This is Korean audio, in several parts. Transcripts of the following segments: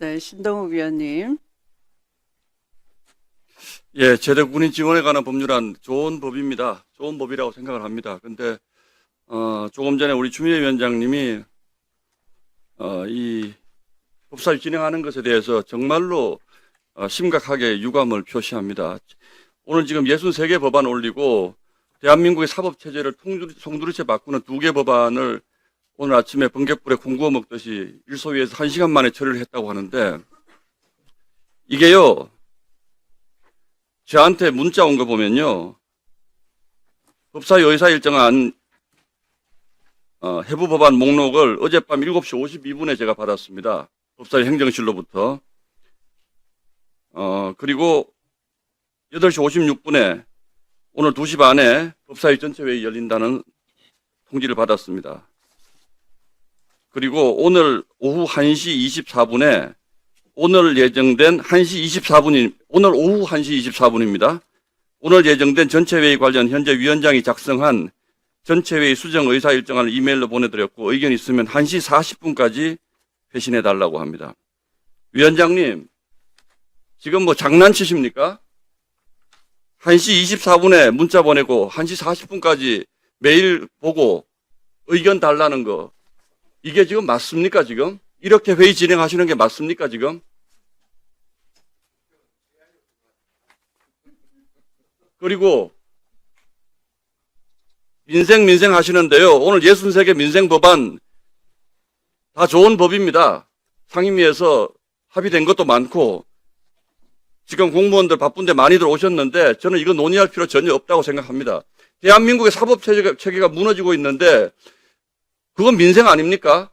네, 신동욱 위원님. 예, 제대 군인 지원에 관한 법률안 좋은 법입니다. 좋은 법이라고 생각을 합니다. 근데 조금 전에 우리 추미애 위원장님이 이 법사위 진행하는 것에 대해서 정말로 심각하게 유감을 표시합니다. 오늘 지금 63개 법안 올리고 대한민국의 사법체제를 송두리째 바꾸는 2개 법안을 오늘 아침에 번갯불에 콩 구워 먹듯이 일소위에서 1시간 만에 처리를 했다고 하는데, 이게요, 저한테 문자 온 거 보면요, 법사위 의사 일정안 해부 법안 목록을 어젯밤 7시 52분에 제가 받았습니다. 법사위 행정실로부터. 그리고 8시 56분에 오늘 2시 반에 법사위 전체 회의 열린다는 통지를 받았습니다. 그리고 오늘 오후 1시 24분에 오늘 예정된 1시 24분이 오늘 오후 1시 24분입니다. 오늘 예정된 전체회의 관련 현재 위원장이 작성한 전체회의 수정 의사 일정안을 이메일로 보내드렸고, 의견 있으면 1시 40분까지 회신해달라고 합니다. 위원장님, 지금 뭐 장난치십니까? 1시 24분에 문자 보내고 1시 40분까지 메일 보고 의견 달라는 거, 이게 지금 맞습니까, 지금? 이렇게 회의 진행하시는 게 맞습니까, 지금? 그리고 민생 하시는데요. 오늘 63개 민생 법안 다 좋은 법입니다. 상임위에서 합의된 것도 많고, 지금 공무원들 바쁜데 많이들 오셨는데 저는 이거 논의할 필요 전혀 없다고 생각합니다. 대한민국의 사법체계가 무너지고 있는데 그건 민생 아닙니까?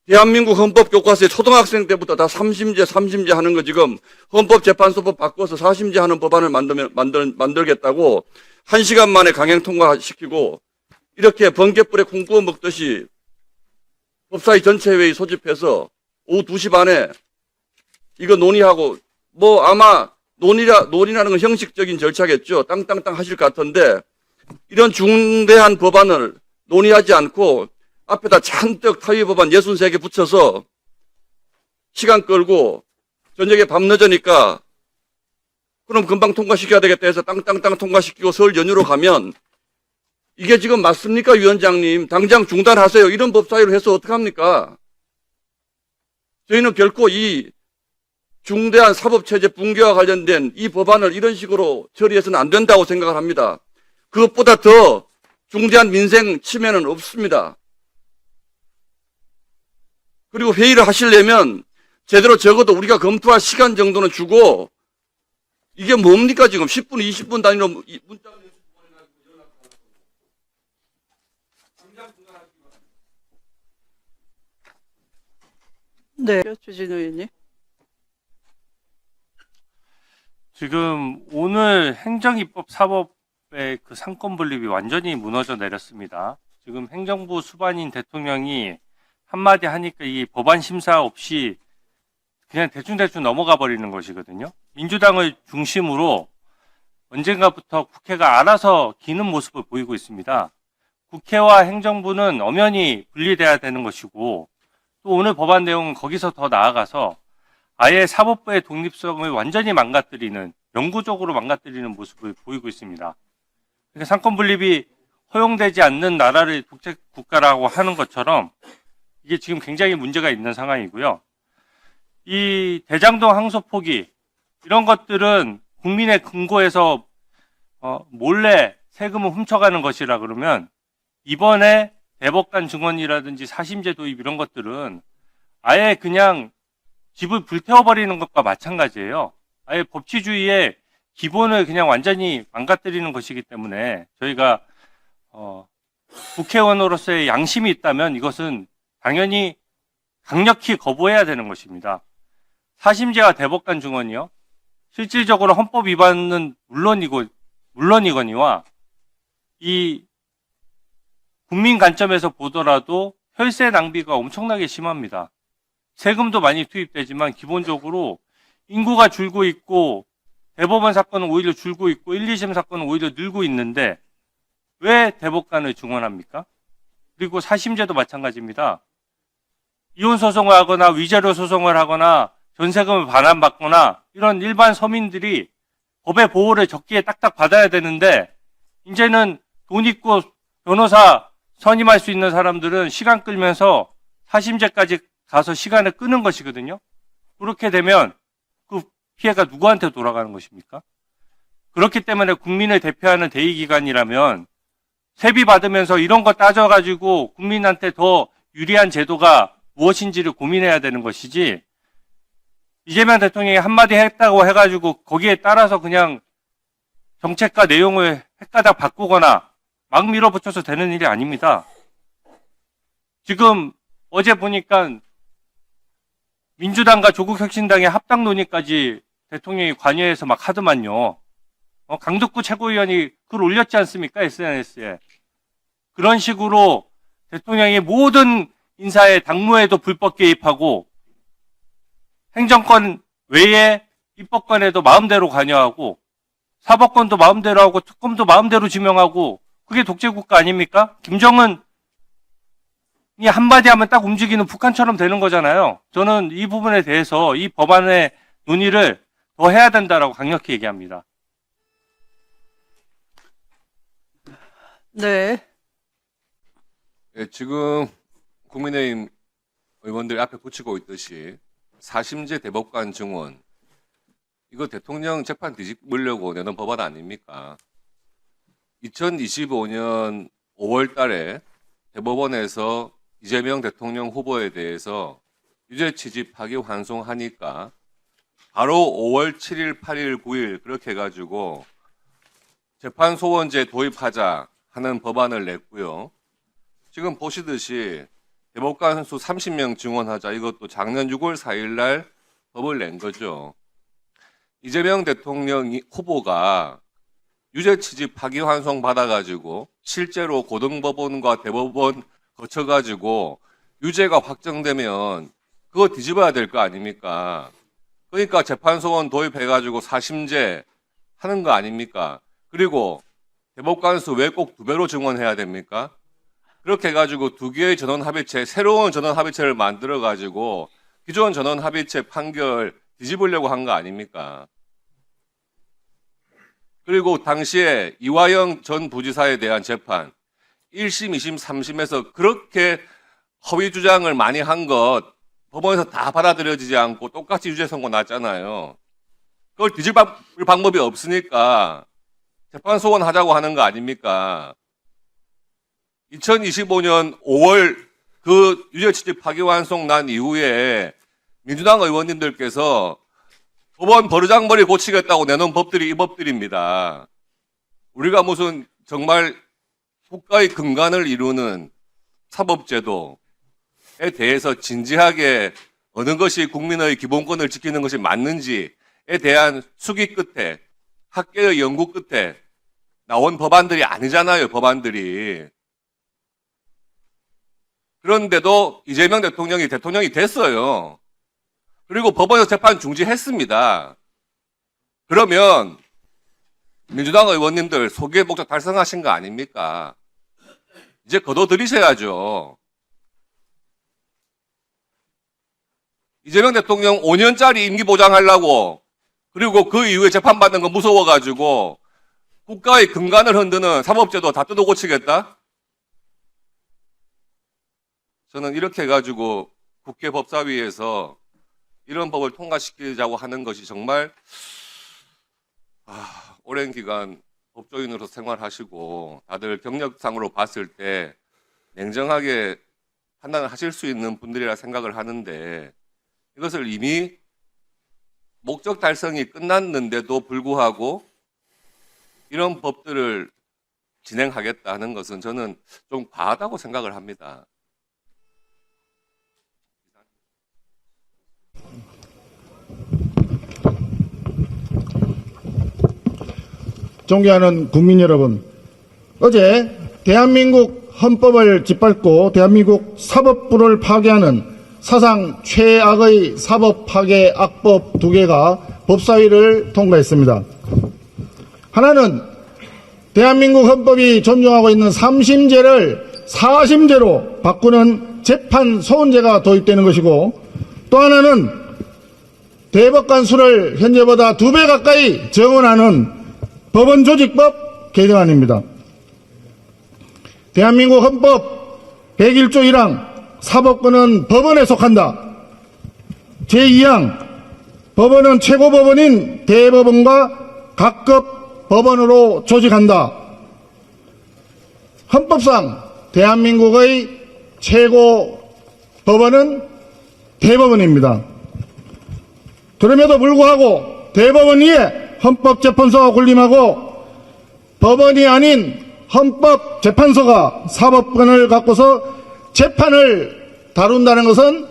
대한민국 헌법교과서에 초등학생 때부터 다 3심제 하는 거 지금 헌법재판소법 바꿔서 4심제 하는 법안을 만들겠다고 1시간 만에 강행 통과시키고, 이렇게 번갯불에 콩 구워 먹듯이 법사위 전체회의 소집해서 오후 2시 반에 이거 논의하고, 뭐 아마 논의라는 건 형식적인 절차겠죠. 땅땅땅 하실 것 같은데, 이런 중대한 법안을 논의하지 않고 앞에다 잔뜩 타위 법안 63개 붙여서 시간 끌고 저녁에 밤 늦으니까 그럼 금방 통과시켜야 되겠다 해서 땅땅땅 통과시키고 설 연휴로 가면, 이게 지금 맞습니까, 위원장님? 당장 중단하세요. 이런 법사위로 해서 어떡합니까? 저희는 결코 이 중대한 사법체제 붕괴와 관련된 이 법안을 이런 식으로 처리해서는 안 된다고 생각을 합니다. 그것보다 더 중대한 민생 침해는 없습니다. 그리고 회의를 하시려면 제대로 적어도 우리가 검토할 시간 정도는 주고, 이게 뭡니까 지금 10분, 20분 단위로 문자 보내가지고 연락하고. 당장 중단하시기 바랍니다. 네, 주진우 위원님. 지금 오늘 행정입법 사법의 그 상권 분립이 완전히 무너져 내렸습니다. 지금 행정부 수반인 대통령이 한마디 하니까 이 법안 심사 없이 그냥 대충 넘어가 버리는 것이거든요. 민주당을 중심으로 언젠가부터 국회가 알아서 기는 모습을 보이고 있습니다. 국회와 행정부는 엄연히 분리돼야 되는 것이고, 또 오늘 법안 내용은 거기서 더 나아가서 아예 사법부의 독립성을 완전히 망가뜨리는, 영구적으로 망가뜨리는 모습을 보이고 있습니다. 그러니까 상권 분립이 허용되지 않는 나라를 독재 국가라고 하는 것처럼 이게 지금 굉장히 문제가 있는 상황이고요. 이 대장동 항소 포기, 이런 것들은 국민의 금고에서 몰래 세금을 훔쳐가는 것이라 그러면, 이번에 대법관 증언이라든지 사심제 도입 이런 것들은 아예 그냥 집을 불태워버리는 것과 마찬가지예요. 아예 법치주의의 기본을 그냥 완전히 망가뜨리는 것이기 때문에 저희가 국회의원으로서의 양심이 있다면 이것은 당연히 강력히 거부해야 되는 것입니다. 사심제와 대법관 증언이요, 실질적으로 헌법 위반은 물론이거니와 이 국민 관점에서 보더라도 혈세 낭비가 엄청나게 심합니다. 세금도 많이 투입되지만 기본적으로 인구가 줄고 있고 대법원 사건은 오히려 줄고 있고 1, 2심 사건은 오히려 늘고 있는데 왜 대법관을 증언합니까? 그리고 사심제도 마찬가지입니다. 이혼 소송을 하거나 위자료 소송을 하거나 전세금을 반환받거나 이런 일반 서민들이 법의 보호를 적기에 딱딱 받아야 되는데 이제는 돈 있고 변호사 선임할 수 있는 사람들은 시간 끌면서 사심제까지 가서 시간을 끄는 것이거든요. 그렇게 되면 그 피해가 누구한테 돌아가는 것입니까? 그렇기 때문에 국민을 대표하는 대의기관이라면 세비 받으면서 이런 거 따져가지고 국민한테 더 유리한 제도가 무엇인지를 고민해야 되는 것이지, 이재명 대통령이 한마디 했다고 해가지고 거기에 따라서 그냥 정책과 내용을 헷가닥 바꾸거나 막 밀어붙여서 되는 일이 아닙니다. 지금 어제 보니까 민주당과 조국혁신당의 합당 논의까지 대통령이 관여해서 막 하더만요. 강덕구 최고위원이 글 올렸지 않습니까? SNS에. 그런 식으로 대통령이 모든 인사에 당무에도 불법 개입하고 행정권 외에 입법권에도 마음대로 관여하고 사법권도 마음대로 하고 특검도 마음대로 지명하고, 그게 독재국가 아닙니까? 김정은이 한마디 하면 딱 움직이는 북한처럼 되는 거잖아요. 저는 이 부분에 대해서 이 법안의 논의를 더 해야 된다라고 강력히 얘기합니다. 네. 예, 지금 국민의힘 의원들이 앞에 붙이고 있듯이 사심제 대법관 증언, 이거 대통령 재판 뒤집으려고 내놓은 법안 아닙니까? 2025년 5월 달에 대법원에서 이재명 대통령 후보에 대해서 유죄 취집 파기환송하니까 바로 5월 7일, 8일, 9일 그렇게 해가지고 재판소원제 도입하자 하는 법안을 냈고요. 지금 보시듯이 대법관 수 30명 증언하자, 이것도 작년 6월 4일 날 법을 낸 거죠. 이재명 대통령 후보가 유죄 취집 파기환송 받아가지고 실제로 고등법원과 대법원 거쳐가지고 유죄가 확정되면 그거 뒤집어야 될 거 아닙니까? 그러니까 재판소원 도입해가지고 사심제 하는 거 아닙니까? 그리고 대법관 수 왜 꼭 2배로 증언해야 됩니까? 그렇게 해가지고 2개의 전원합의체, 새로운 전원합의체를 만들어가지고 기존 전원합의체 판결 뒤집으려고 한 거 아닙니까? 그리고 당시에 이화영 전 부지사에 대한 재판 1심, 2심, 3심에서 그렇게 허위 주장을 많이 한 것 법원에서 다 받아들여지지 않고 똑같이 유죄 선고 났잖아요. 그걸 뒤집을 방법이 없으니까 재판 소원하자고 하는 거 아닙니까? 2025년 5월 그 유죄 취집 파기환송 난 이후에 민주당 의원님들께서 법원 버르장머리 고치겠다고 내놓은 법들이 이 법들입니다. 우리가 무슨 정말 국가의 근간을 이루는 사법제도에 대해서 진지하게 어느 것이 국민의 기본권을 지키는 것이 맞는지에 대한 수기 끝에, 학계의 연구 끝에 나온 법안들이 아니잖아요, 법안들이. 그런데도 이재명 대통령이 됐어요. 그리고 법원에서 재판 중지했습니다. 그러면 민주당 의원님들 소기의 목적 달성하신 거 아닙니까? 이제 거둬들이셔야죠. 이재명 대통령 5년짜리 임기 보장하려고, 그리고 그 이후에 재판받는 거 무서워가지고 국가의 근간을 흔드는 사법제도 다 뜯어고치겠다? 저는 이렇게 해가지고 국회 법사위에서 이런 법을 통과시키자고 하는 것이 정말 오랜 기간 법조인으로 생활하시고 다들 경력상으로 봤을 때 냉정하게 판단을 하실 수 있는 분들이라 생각을 하는데, 이것을 이미 목적 달성이 끝났는데도 불구하고 이런 법들을 진행하겠다 하는 것은 저는 좀 과하다고 생각을 합니다. 존경하는 국민 여러분, 어제 대한민국 헌법을 짓밟고 대한민국 사법부를 파괴하는 사상 최악의 사법 파괴 악법 2개가 법사위를 통과했습니다. 하나는 대한민국 헌법이 존중하고 있는 3심제를 4심제로 바꾸는 재판 소원제가 도입되는 것이고, 또 하나는 대법관 수를 현재보다 2배 가까이 정원하는 법원조직법 개정안입니다. 대한민국 헌법 101조 1항 사법권은 법원에 속한다. 제2항 법원은 최고법원인 대법원과 각급 법원으로 조직한다. 헌법상 대한민국의 최고 법원은 대법원입니다. 그럼에도 불구하고 대법원 위에 헌법재판소가 군림하고 법원이 아닌 헌법재판소가 사법권을 갖고서 재판을 다룬다는 것은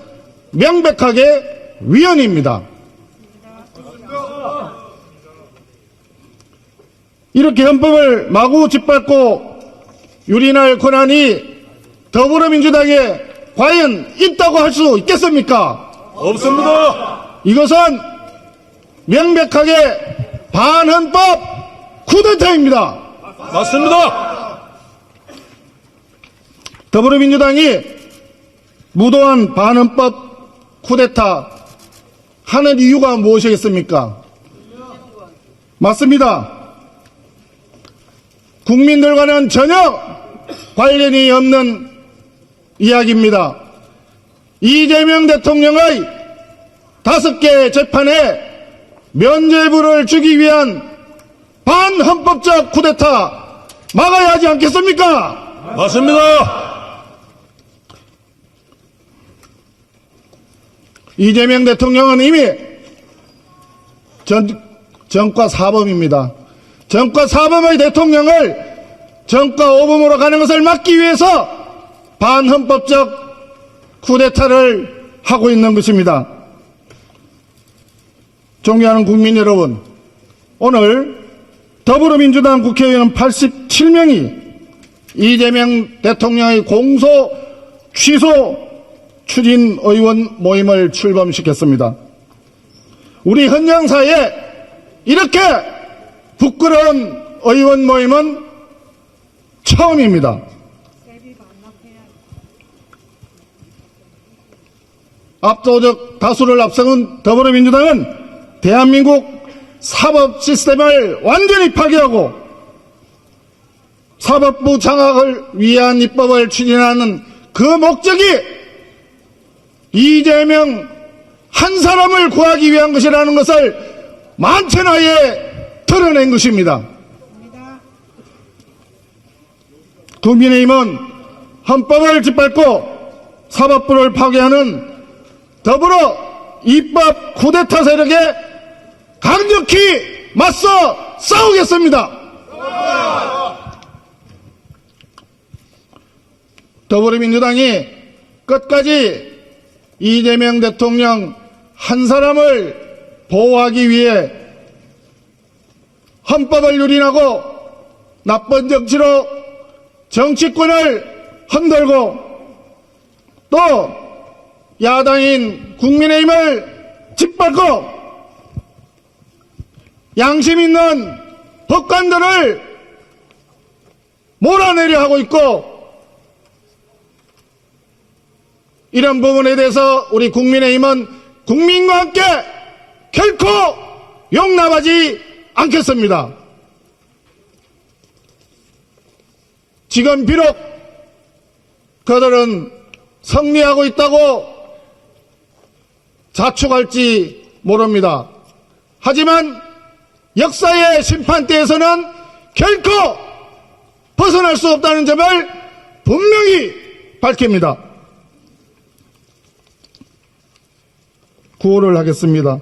명백하게 위헌입니다. 이렇게 헌법을 마구 짓밟고 유린할 권한이 더불어민주당에 과연 있다고 할 수 있겠습니까? 없습니다. 이것은 명백하게 반헌법 쿠데타입니다. 맞습니다. 더불어민주당이 무도한 반헌법 쿠데타 하는 이유가 무엇이겠습니까? 맞습니다. 국민들과는 전혀 관련이 없는 이야기입니다. 이재명 대통령의 5개 재판에 면죄부를 주기 위한 반헌법적 쿠데타 막아야 하지 않겠습니까? 맞습니다. 이재명 대통령은 이미 전과 사범입니다. 전과 사범의 대통령을 전과 오범으로 가는 것을 막기 위해서 반헌법적 쿠데타를 하고 있는 것입니다. 존경하는 국민 여러분, 오늘 더불어민주당 국회의원 87명이 이재명 대통령의 공소 취소 추진 의원 모임을 출범시켰습니다. 우리 헌정사에 이렇게 부끄러운 의원 모임은 처음입니다. 압도적 다수를 앞세운 더불어민주당은 대한민국 사법 시스템을 완전히 파괴하고 사법부 장악을 위한 입법을 추진하는 그 목적이 이재명 한 사람을 구하기 위한 것이라는 것을 만천하에 드러낸 것입니다. 국민의힘은 헌법을 짓밟고 사법부를 파괴하는 더불어 입법 쿠데타 세력에 강력히 맞서 싸우겠습니다. 더불어민주당이 끝까지 이재명 대통령 한 사람을 보호하기 위해 헌법을 유린하고 나쁜 정치로 정치권을 흔들고 또 야당인 국민의힘을 짓밟고 양심 있는 법관들을 몰아내려 하고 있고, 이런 부분에 대해서 우리 국민의힘은 국민과 함께 결코 용납하지 않겠습니다. 지금 비록 그들은 승리하고 있다고 자축할지 모릅니다. 하지만 역사의 심판대에서는 결코 벗어날 수 없다는 점을 분명히 밝힙니다. 구호를 하겠습니다.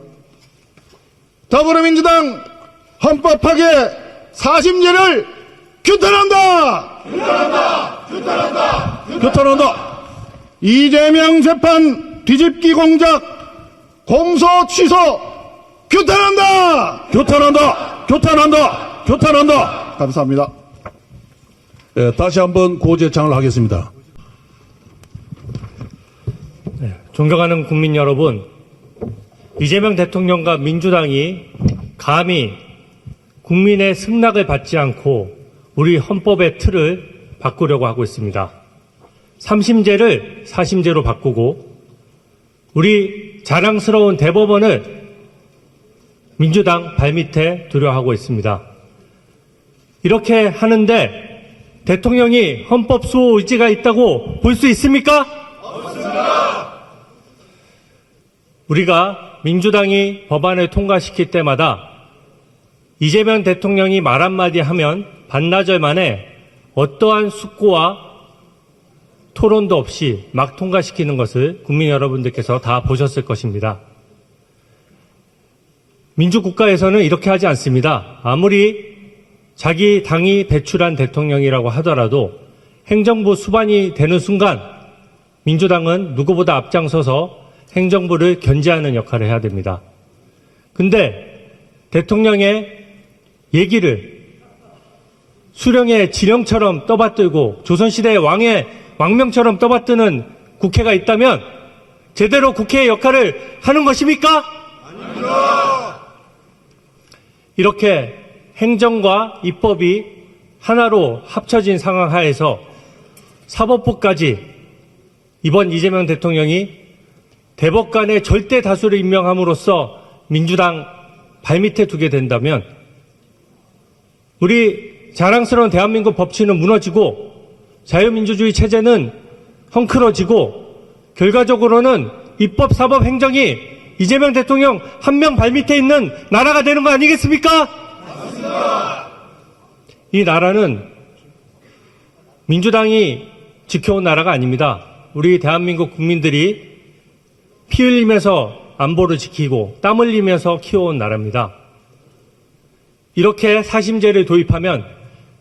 더불어민주당 헌법 파괴 사심제를 규탄한다! 규탄한다! 규탄한다! 규탄한다! 이재명 재판 뒤집기 공작 공소 취소 규탄한다! 규탄한다! 규탄한다! 규탄한다! 감사합니다. 네, 다시 한번 고재창을 하겠습니다. 존경하는 국민 여러분, 이재명 대통령과 민주당이 감히 국민의 승낙을 받지 않고 우리 헌법의 틀을 바꾸려고 하고 있습니다. 3심제를 4심제로 바꾸고 우리 자랑스러운 대법원을 민주당 발밑에 두려 하고 있습니다. 이렇게 하는데 대통령이 헌법 수호 의지가 있다고 볼 수 있습니까? 없습니다. 우리가 민주당이 법안을 통과시킬 때마다 이재명 대통령이 말 한마디 하면 반나절 만에 어떠한 숙고와 토론도 없이 막 통과시키는 것을 국민 여러분들께서 다 보셨을 것입니다. 민주국가에서는 이렇게 하지 않습니다. 아무리 자기 당이 배출한 대통령이라고 하더라도 행정부 수반이 되는 순간 민주당은 누구보다 앞장서서 행정부를 견제하는 역할을 해야 됩니다. 근데 대통령의 얘기를 수령의 지령처럼 떠받들고 조선시대의 왕명처럼 떠받드는 국회가 있다면 제대로 국회의 역할을 하는 것입니까? 아닙니다. 이렇게 행정과 입법이 하나로 합쳐진 상황 하에서 사법부까지 이번 이재명 대통령이 대법관의 절대 다수를 임명함으로써 민주당 발밑에 두게 된다면 우리 자랑스러운 대한민국 법치는 무너지고 자유민주주의 체제는 헝클어지고 결과적으로는 입법, 사법, 행정이 이재명 대통령 한 명 발밑에 있는 나라가 되는 거 아니겠습니까? 맞습니다. 이 나라는 민주당이 지켜온 나라가 아닙니다. 우리 대한민국 국민들이 피 흘리면서 안보를 지키고 땀 흘리면서 키워온 나라입니다. 이렇게 사심제를 도입하면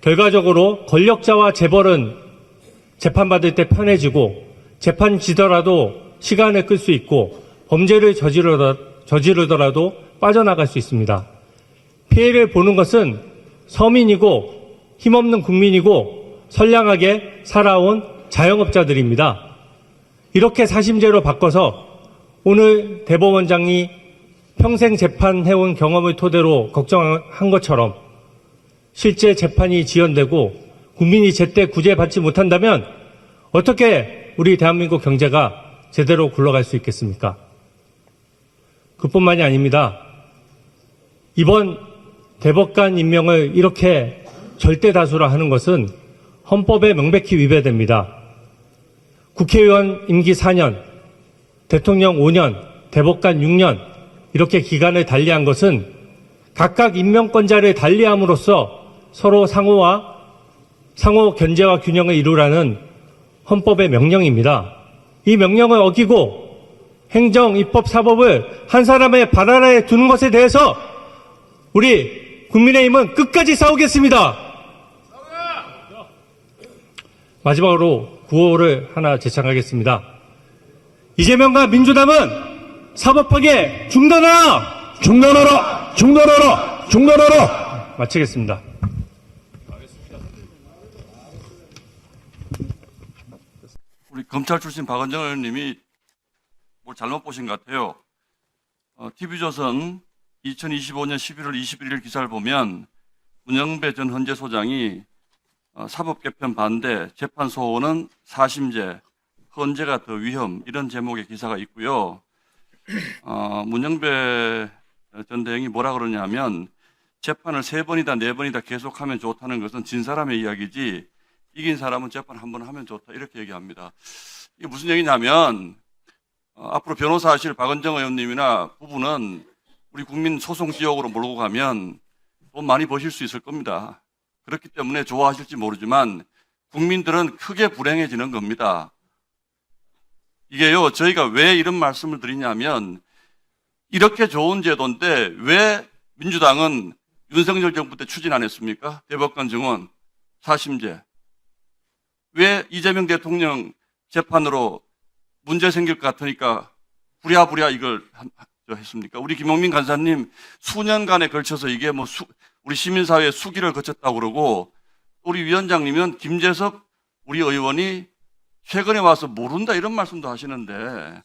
결과적으로 권력자와 재벌은 재판받을 때 편해지고 재판 지더라도 시간을 끌 수 있고 범죄를 저지르더라도 빠져나갈 수 있습니다. 피해를 보는 것은 서민이고 힘없는 국민이고 선량하게 살아온 자영업자들입니다. 이렇게 사심제로 바꿔서 오늘 대법원장이 평생 재판해온 경험을 토대로 걱정한 것처럼 실제 재판이 지연되고 국민이 제때 구제받지 못한다면 어떻게 우리 대한민국 경제가 제대로 굴러갈 수 있겠습니까? 그뿐만이 아닙니다. 이번 대법관 임명을 이렇게 절대 다수로 하는 것은 헌법에 명백히 위배됩니다. 국회의원 임기 4년, 대통령 5년, 대법관 6년 이렇게 기간을 달리한 것은 각각 임명권자를 달리함으로써 서로 상호 견제와 균형을 이루라는 헌법의 명령입니다. 이 명령을 어기고 행정, 입법, 사법을 한 사람의 발 아래에 두는 것에 대해서 우리 국민의힘은 끝까지 싸우겠습니다. 마지막으로 구호를 하나 제창하겠습니다. 이재명과 민주당은 사법파괴 중단하라! 중단하라! 중단하라! 중단하라! 마치겠습니다. 우리 검찰 출신 박은정 의원님이 뭘 잘못 보신 것 같아요. TV조선 2025년 11월 21일 기사를 보면 문영배 전 헌재소장이 사법 개편 반대, 재판 소원은 사심제, 헌재가 더 위험 이런 제목의 기사가 있고요. 문영배 전 대행이 뭐라 그러냐면 재판을 3번이다 4번이다 계속하면 좋다는 것은 진 사람의 이야기지 이긴 사람은 재판 한 번 하면 좋다 이렇게 얘기합니다. 이게 무슨 얘기냐면 앞으로 변호사 하실 박은정 의원님이나 부부는 우리 국민 소송 지역으로 몰고 가면 돈 많이 버실 수 있을 겁니다. 그렇기 때문에 좋아하실지 모르지만 국민들은 크게 불행해지는 겁니다. 이게요, 저희가 왜 이런 말씀을 드리냐면 이렇게 좋은 제도인데 왜 민주당은 윤석열 정부 때 추진 안 했습니까? 대법관 증언, 사심제. 왜 이재명 대통령 재판으로 문제 생길 것 같으니까 부랴부랴 이걸 했습니까? 우리 김용민 간사님 수년간에 걸쳐서 이게 뭐 우리 시민사회의 수기를 거쳤다고 그러고 우리 위원장님은 김재섭 우리 의원이 최근에 와서 모른다 이런 말씀도 하시는데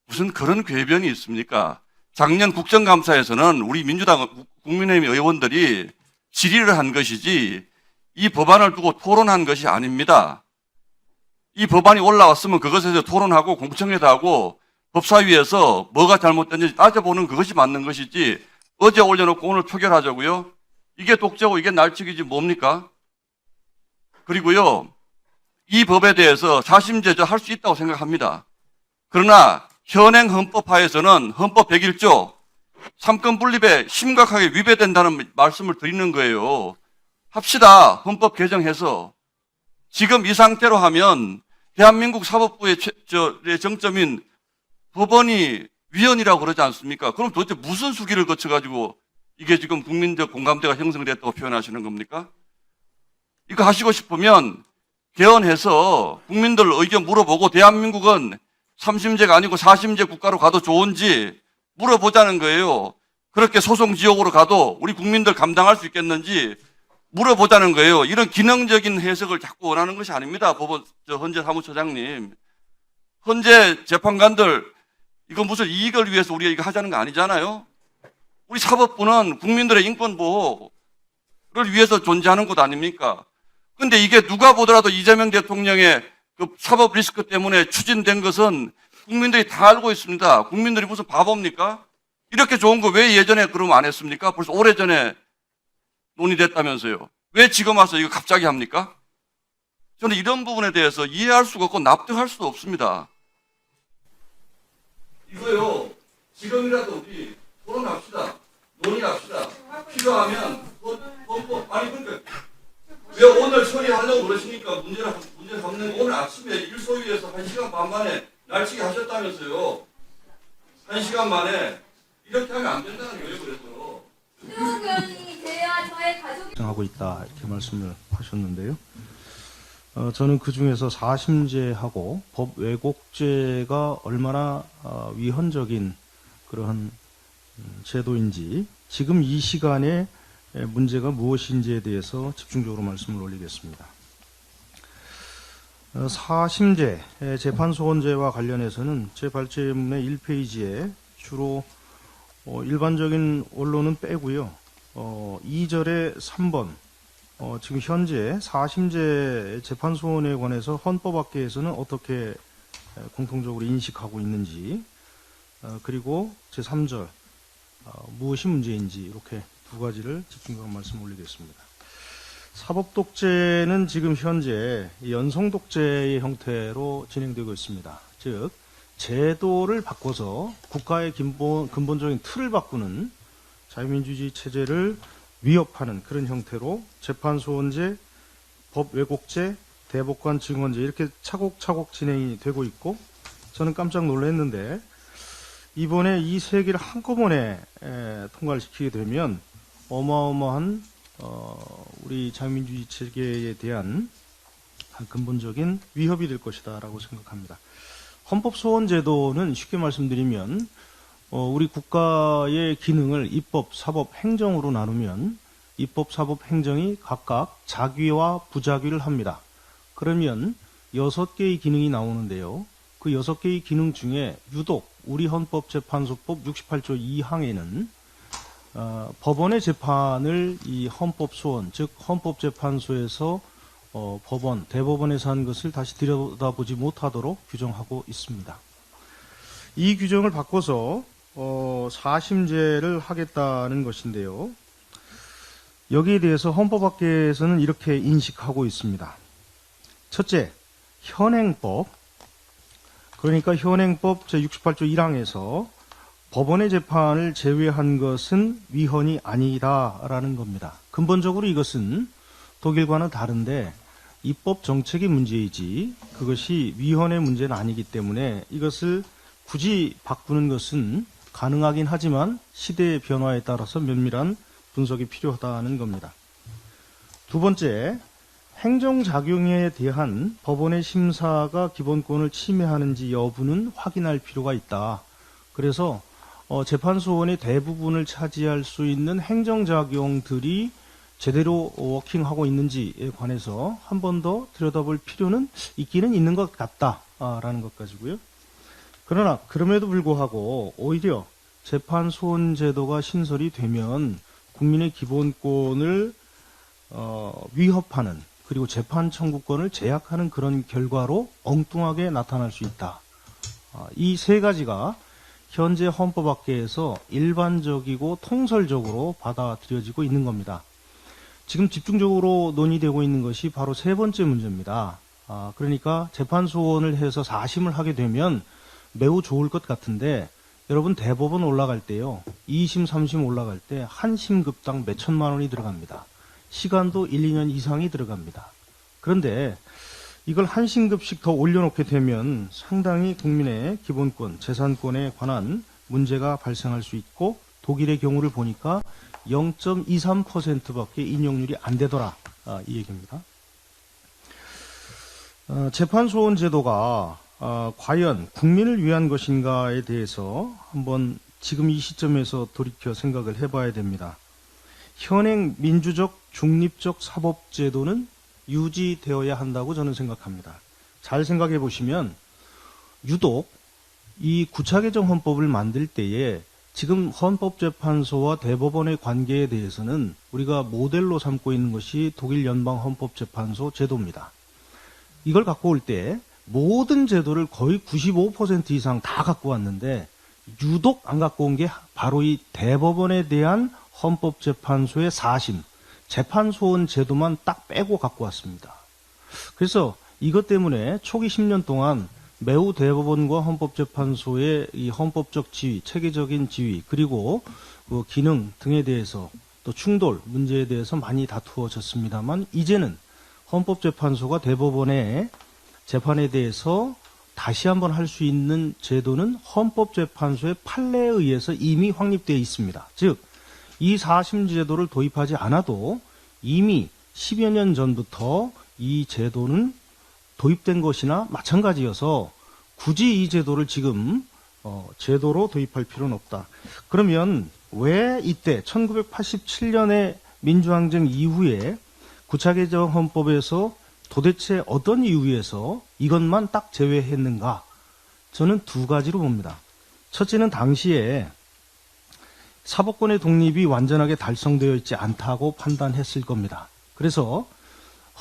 무슨 그런 궤변이 있습니까? 작년 국정감사에서는 우리 민주당 국민의힘 의원들이 질의를 한 것이지 이 법안을 두고 토론한 것이 아닙니다. 이 법안이 올라왔으면 그것에 대해서 토론하고 공청회도 하고 법사위에서 뭐가 잘못됐는지 따져보는 그것이 맞는 것이지 어제 올려놓고 오늘 표결하자고요? 이게 독재고 이게 날치기지 뭡니까? 그리고요, 이 법에 대해서 자심제저 할 수 있다고 생각합니다. 그러나 현행 헌법하에서는 헌법 101조 3권 분립에 심각하게 위배된다는 말씀을 드리는 거예요. 합시다. 헌법 개정해서. 지금 이 상태로 하면 대한민국 사법부의 정점인 법원이 위헌이라고 그러지 않습니까? 그럼 도대체 무슨 수기를 거쳐가지고 이게 지금 국민적 공감대가 형성됐다고 표현하시는 겁니까? 이거 하시고 싶으면 개헌해서 국민들 의견 물어보고 대한민국은 3심제가 아니고 4심제 국가로 가도 좋은지 물어보자는 거예요. 그렇게 소송 지옥으로 가도 우리 국민들 감당할 수 있겠는지 물어보자는 거예요. 이런 기능적인 해석을 자꾸 원하는 것이 아닙니다. 헌재 사무처장님. 헌재 재판관들 이거 무슨 이익을 위해서 우리가 이거 하자는 거 아니잖아요. 우리 사법부는 국민들의 인권 보호를 위해서 존재하는 곳 아닙니까? 근데 이게 누가 보더라도 이재명 대통령의 그 사법 리스크 때문에 추진된 것은 국민들이 다 알고 있습니다. 국민들이 무슨 바보입니까? 이렇게 좋은 거 왜 예전에 그러면 안 했습니까? 벌써 오래전에 논의됐다면서요. 왜 지금 와서 이거 갑자기 합니까? 저는 이런 부분에 대해서 이해할 수가 없고 납득할 수도 없습니다. 이거요, 지금이라도 우리 토론합시다. 논의합시다. 필요하면 아니 그러니까 왜 오늘 처리하려고 그러시니까 문제 삼는 오늘 아침에 일소위에서 1시간 반 만에 날치기 하셨다면서요. 1시간 만에 이렇게 하면 안 된다는 거예요. 그래서 수용 의원님이 저와 저의 가족이 하고 있다 이렇게 말씀을 하셨는데요. 저는 그 중에서 4심제하고 법 왜곡죄가 얼마나 위헌적인 그러한 제도인지 지금 이 시간에 문제가 무엇인지에 대해서 집중적으로 말씀을 올리겠습니다. 4심제 재판소원제와 관련해서는 제 발제문의 1페이지에 주로 일반적인 원론은 빼고요. 2절에 3번 지금 현재 4심제 재판소원에 관해서 헌법학계에서는 어떻게 공통적으로 인식하고 있는지 그리고 제3절 무엇이 문제인지 이렇게 두 가지를 집중적으로 말씀 올리겠습니다. 사법독재는 지금 현재 연성독재의 형태로 진행되고 있습니다. 즉 제도를 바꿔서 국가의 근본적인 틀을 바꾸는 자유민주주의 체제를 위협하는 그런 형태로 재판소원제, 법왜곡죄, 대법관 증언제 이렇게 차곡차곡 진행이 되고 있고 저는 깜짝 놀랐는데 이번에 이 세 개를 한꺼번에 통과를 시키게 되면 어마어마한 우리 자유민주주의 체계에 대한 근본적인 위협이 될 것이다라고 생각합니다. 헌법소원제도는 쉽게 말씀드리면 우리 국가의 기능을 입법, 사법, 행정으로 나누면 입법, 사법, 행정이 각각 자귀와 부자귀를 합니다. 그러면 6개의 기능이 나오는데요. 그 6개의 기능 중에 유독 우리 헌법재판소법 68조 2항에는 법원의 재판을 이 헌법소원, 즉 헌법재판소에서 법원, 대법원에서 한 것을 다시 들여다보지 못하도록 규정하고 있습니다. 이 규정을 바꿔서 4심제를 하겠다는 것인데요. 여기에 대해서 헌법학계에서는 이렇게 인식하고 있습니다. 첫째, 현행법, 그러니까 현행법 제68조 1항에서 법원의 재판을 제외한 것은 위헌이 아니다라는 겁니다. 근본적으로 이것은 독일과는 다른데 입법 정책의 문제이지 그것이 위헌의 문제는 아니기 때문에 이것을 굳이 바꾸는 것은 가능하긴 하지만 시대의 변화에 따라서 면밀한 분석이 필요하다는 겁니다. 두 번째, 행정작용에 대한 법원의 심사가 기본권을 침해하는지 여부는 확인할 필요가 있다. 그래서 재판소원의 대부분을 차지할 수 있는 행정작용들이 제대로 워킹하고 있는지에 관해서 한 번 더 들여다볼 필요는 있기는 있는 것 같다라는 것 가지고요. 그러나 그럼에도 불구하고 오히려 재판소원 제도가 신설이 되면 국민의 기본권을 위협하는 그리고 재판 청구권을 제약하는 그런 결과로 엉뚱하게 나타날 수 있다. 이 세 가지가 현재 헌법학계에서 일반적이고 통설적으로 받아들여지고 있는 겁니다. 지금 집중적으로 논의되고 있는 것이 바로 세 번째 문제입니다. 그러니까 재판 소원을 해서 사심을 하게 되면 매우 좋을 것 같은데 여러분 대법원 올라갈 때요. 2심, 3심 올라갈 때 한 심급당 몇 천만 원이 들어갑니다. 시간도 1, 2년 이상이 들어갑니다. 그런데 이걸 한 심급씩 더 올려놓게 되면 상당히 국민의 기본권, 재산권에 관한 문제가 발생할 수 있고 독일의 경우를 보니까 0.23%밖에 인용률이 안 되더라. 이 얘기입니다. 재판소원 제도가 과연 국민을 위한 것인가에 대해서 한번 지금 이 시점에서 돌이켜 생각을 해봐야 됩니다. 현행 민주적 중립적 사법제도는 유지되어야 한다고 저는 생각합니다. 잘 생각해 보시면 유독 이 9차 개정 헌법을 만들 때에 지금 헌법재판소와 대법원의 관계에 대해서는 우리가 모델로 삼고 있는 것이 독일 연방헌법재판소 제도입니다. 이걸 갖고 올 때 모든 제도를 거의 95% 이상 다 갖고 왔는데 유독 안 갖고 온 게 바로 이 대법원에 대한 헌법재판소의 사심, 재판소원 제도만 딱 빼고 갖고 왔습니다. 그래서 이것 때문에 초기 10년 동안 매우 대법원과 헌법재판소의 이 헌법적 지위, 체계적인 지위, 그리고 그 기능 등에 대해서 또 충돌 문제에 대해서 많이 다투어졌습니다만 이제는 헌법재판소가 대법원의 재판에 대해서 다시 한번 할 수 있는 제도는 헌법재판소의 판례에 의해서 이미 확립되어 있습니다. 즉, 이 사심 제도를 도입하지 않아도 이미 10여 년 전부터 이 제도는 도입된 것이나 마찬가지여서 굳이 이 제도를 지금 제도로 도입할 필요는 없다. 그러면 왜 이때 1987년의 민주항쟁 이후에 9차 개정 헌법에서 도대체 어떤 이유에서 이것만 딱 제외했는가? 저는 두 가지로 봅니다. 첫째는 당시에 사법권의 독립이 완전하게 달성되어 있지 않다고 판단했을 겁니다. 그래서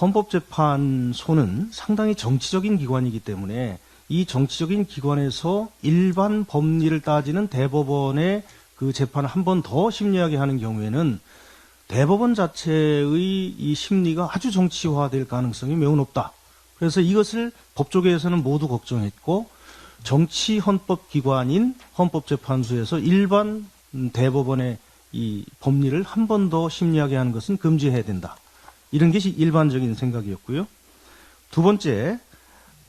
헌법재판소는 상당히 정치적인 기관이기 때문에 이 정치적인 기관에서 일반 법리를 따지는 대법원의 그 재판을 한 번 더 심리하게 하는 경우에는 대법원 자체의 이 심리가 아주 정치화될 가능성이 매우 높다. 그래서 이것을 법조계에서는 모두 걱정했고 정치 헌법 기관인 헌법재판소에서 일반 대법원의 이 법리를 한 번 더 심리하게 하는 것은 금지해야 된다. 이런 것이 일반적인 생각이었고요. 두 번째,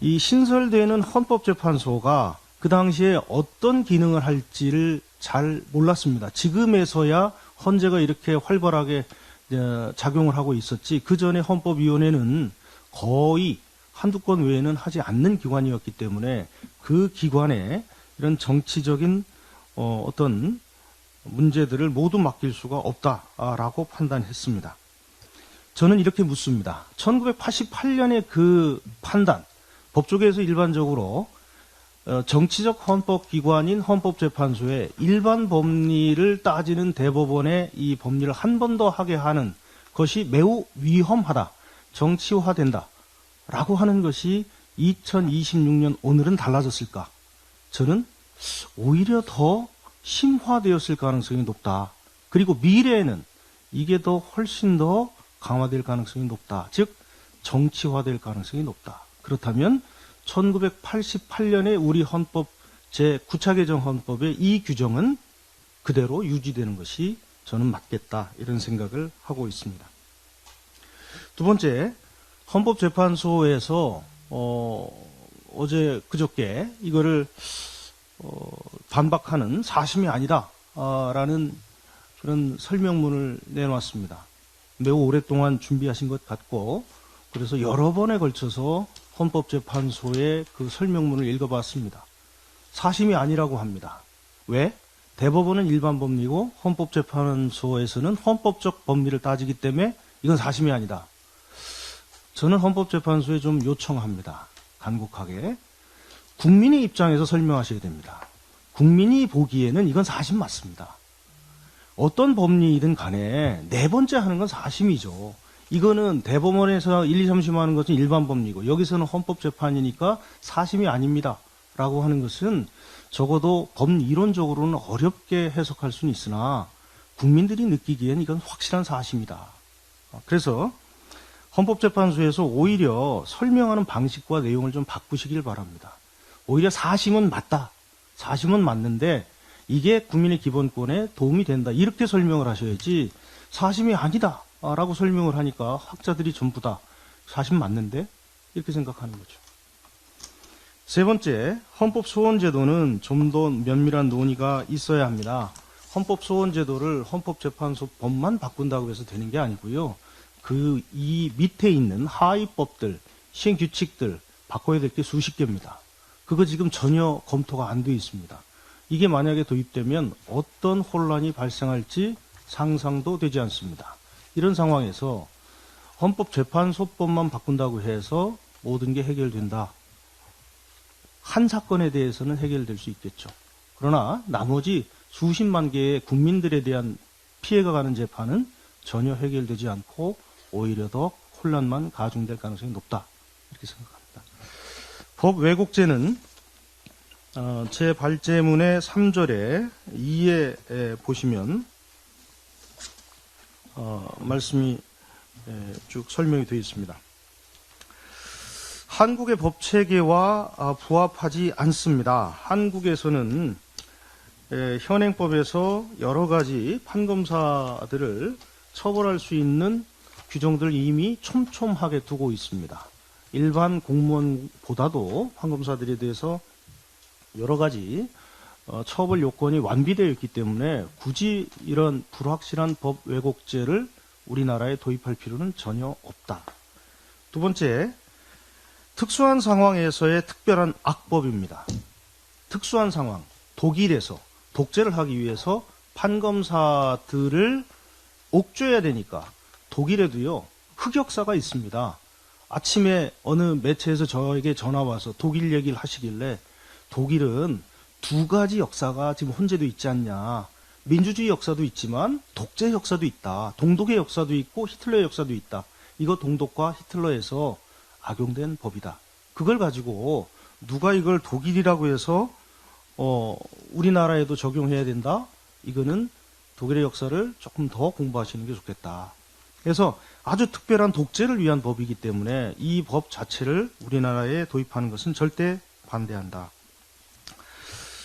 이 신설되는 헌법재판소가 그 당시에 어떤 기능을 할지를 잘 몰랐습니다. 지금에서야 헌재가 이렇게 활발하게 작용을 하고 있었지 그 전에 헌법위원회는 거의 한두 건 외에는 하지 않는 기관이었기 때문에 그 기관에 이런 정치적인 어떤 문제들을 모두 맡길 수가 없다라고 판단했습니다. 저는 이렇게 묻습니다. 1988년의 그 판단, 법조계에서 일반적으로 정치적 헌법기관인 헌법재판소에 일반 법리를 따지는 대법원의 이 법리를 한 번 더 하게 하는 것이 매우 위험하다, 정치화된다 라고 하는 것이 2026년 오늘은 달라졌을까? 저는 오히려 더 심화되었을 가능성이 높다. 그리고 미래에는 이게 더 훨씬 더 강화될 가능성이 높다. 즉 정치화될 가능성이 높다. 그렇다면 1988년에 우리 헌법 제9차 개정 헌법의 이 규정은 그대로 유지되는 것이 저는 맞겠다. 이런 생각을 하고 있습니다. 두 번째, 헌법재판소에서 어제 그저께 이거를 반박하는 사심이 아니다 라는 그런 설명문을 내놓았습니다. 매우 오랫동안 준비하신 것 같고 그래서 여러 번에 걸쳐서 헌법재판소의 그 설명문을 읽어봤습니다. 사심이 아니라고 합니다. 왜? 대법원은 일반 법리고 헌법재판소에서는 헌법적 법리를 따지기 때문에 이건 사심이 아니다. 저는 헌법재판소에 좀 요청합니다. 간곡하게. 국민의 입장에서 설명하셔야 됩니다. 국민이 보기에는 이건 사심 맞습니다. 어떤 법리이든 간에 네 번째 하는 건 사심이죠. 이거는 대법원에서 1, 2, 3심 하는 것은 일반 법리고 여기서는 헌법재판이니까 사심이 아닙니다. 라고 하는 것은 적어도 법이론적으로는 어렵게 해석할 수는 있으나 국민들이 느끼기엔 이건 확실한 사심이다. 그래서 헌법재판소에서 오히려 설명하는 방식과 내용을 좀 바꾸시길 바랍니다. 오히려 사심은 맞다. 사심은 맞는데 이게 국민의 기본권에 도움이 된다. 이렇게 설명을 하셔야지 사심이 아니다. 라고 설명을 하니까 학자들이 전부 다 사심 맞는데? 이렇게 생각하는 거죠. 세 번째, 헌법소원제도는 좀 더 면밀한 논의가 있어야 합니다. 헌법소원제도를 헌법재판소법만 바꾼다고 해서 되는 게 아니고요. 이 밑에 있는 하위법들, 시행규칙들 바꿔야 될 게 수십 개입니다. 그거 지금 전혀 검토가 안 돼 있습니다. 이게 만약에 도입되면 어떤 혼란이 발생할지 상상도 되지 않습니다. 이런 상황에서 헌법재판소법만 바꾼다고 해서 모든 게 해결된다. 한 사건에 대해서는 해결될 수 있겠죠. 그러나 나머지 수십만 개의 국민들에 대한 피해가 가는 재판은 전혀 해결되지 않고 오히려 더 혼란만 가중될 가능성이 높다. 이렇게 생각합니다. 법 왜곡죄는 제 발제문의 3절에 2에 보시면 말씀이 쭉 설명이 되어 있습니다. 한국의 법체계와 부합하지 않습니다. 한국에서는 현행법에서 여러 가지 판검사들을 처벌할 수 있는 규정들을 이미 촘촘하게 두고 있습니다. 일반 공무원보다도 판검사들에 대해서 여러 가지 처벌 요건이 완비되어 있기 때문에 굳이 이런 불확실한 법 왜곡죄를 우리나라에 도입할 필요는 전혀 없다. 두 번째, 특수한 상황에서의 특별한 악법입니다. 특수한 상황, 독일에서 독재를 하기 위해서 판검사들을 옥죄어야 되니까 독일에도요 흑역사가 있습니다. 아침에 어느 매체에서 저에게 전화 와서 독일 얘기를 하시길래 독일은 두 가지 역사가 지금 혼재되어 있지 않냐. 민주주의 역사도 있지만 독재 역사도 있다. 동독의 역사도 있고 히틀러의 역사도 있다. 이거 동독과 히틀러에서 악용된 법이다. 그걸 가지고 누가 이걸 독일이라고 해서 우리나라에도 적용해야 된다? 이거는 독일의 역사를 조금 더 공부하시는 게 좋겠다. 그래서 아주 특별한 독재를 위한 법이기 때문에 이 법 자체를 우리나라에 도입하는 것은 절대 반대한다.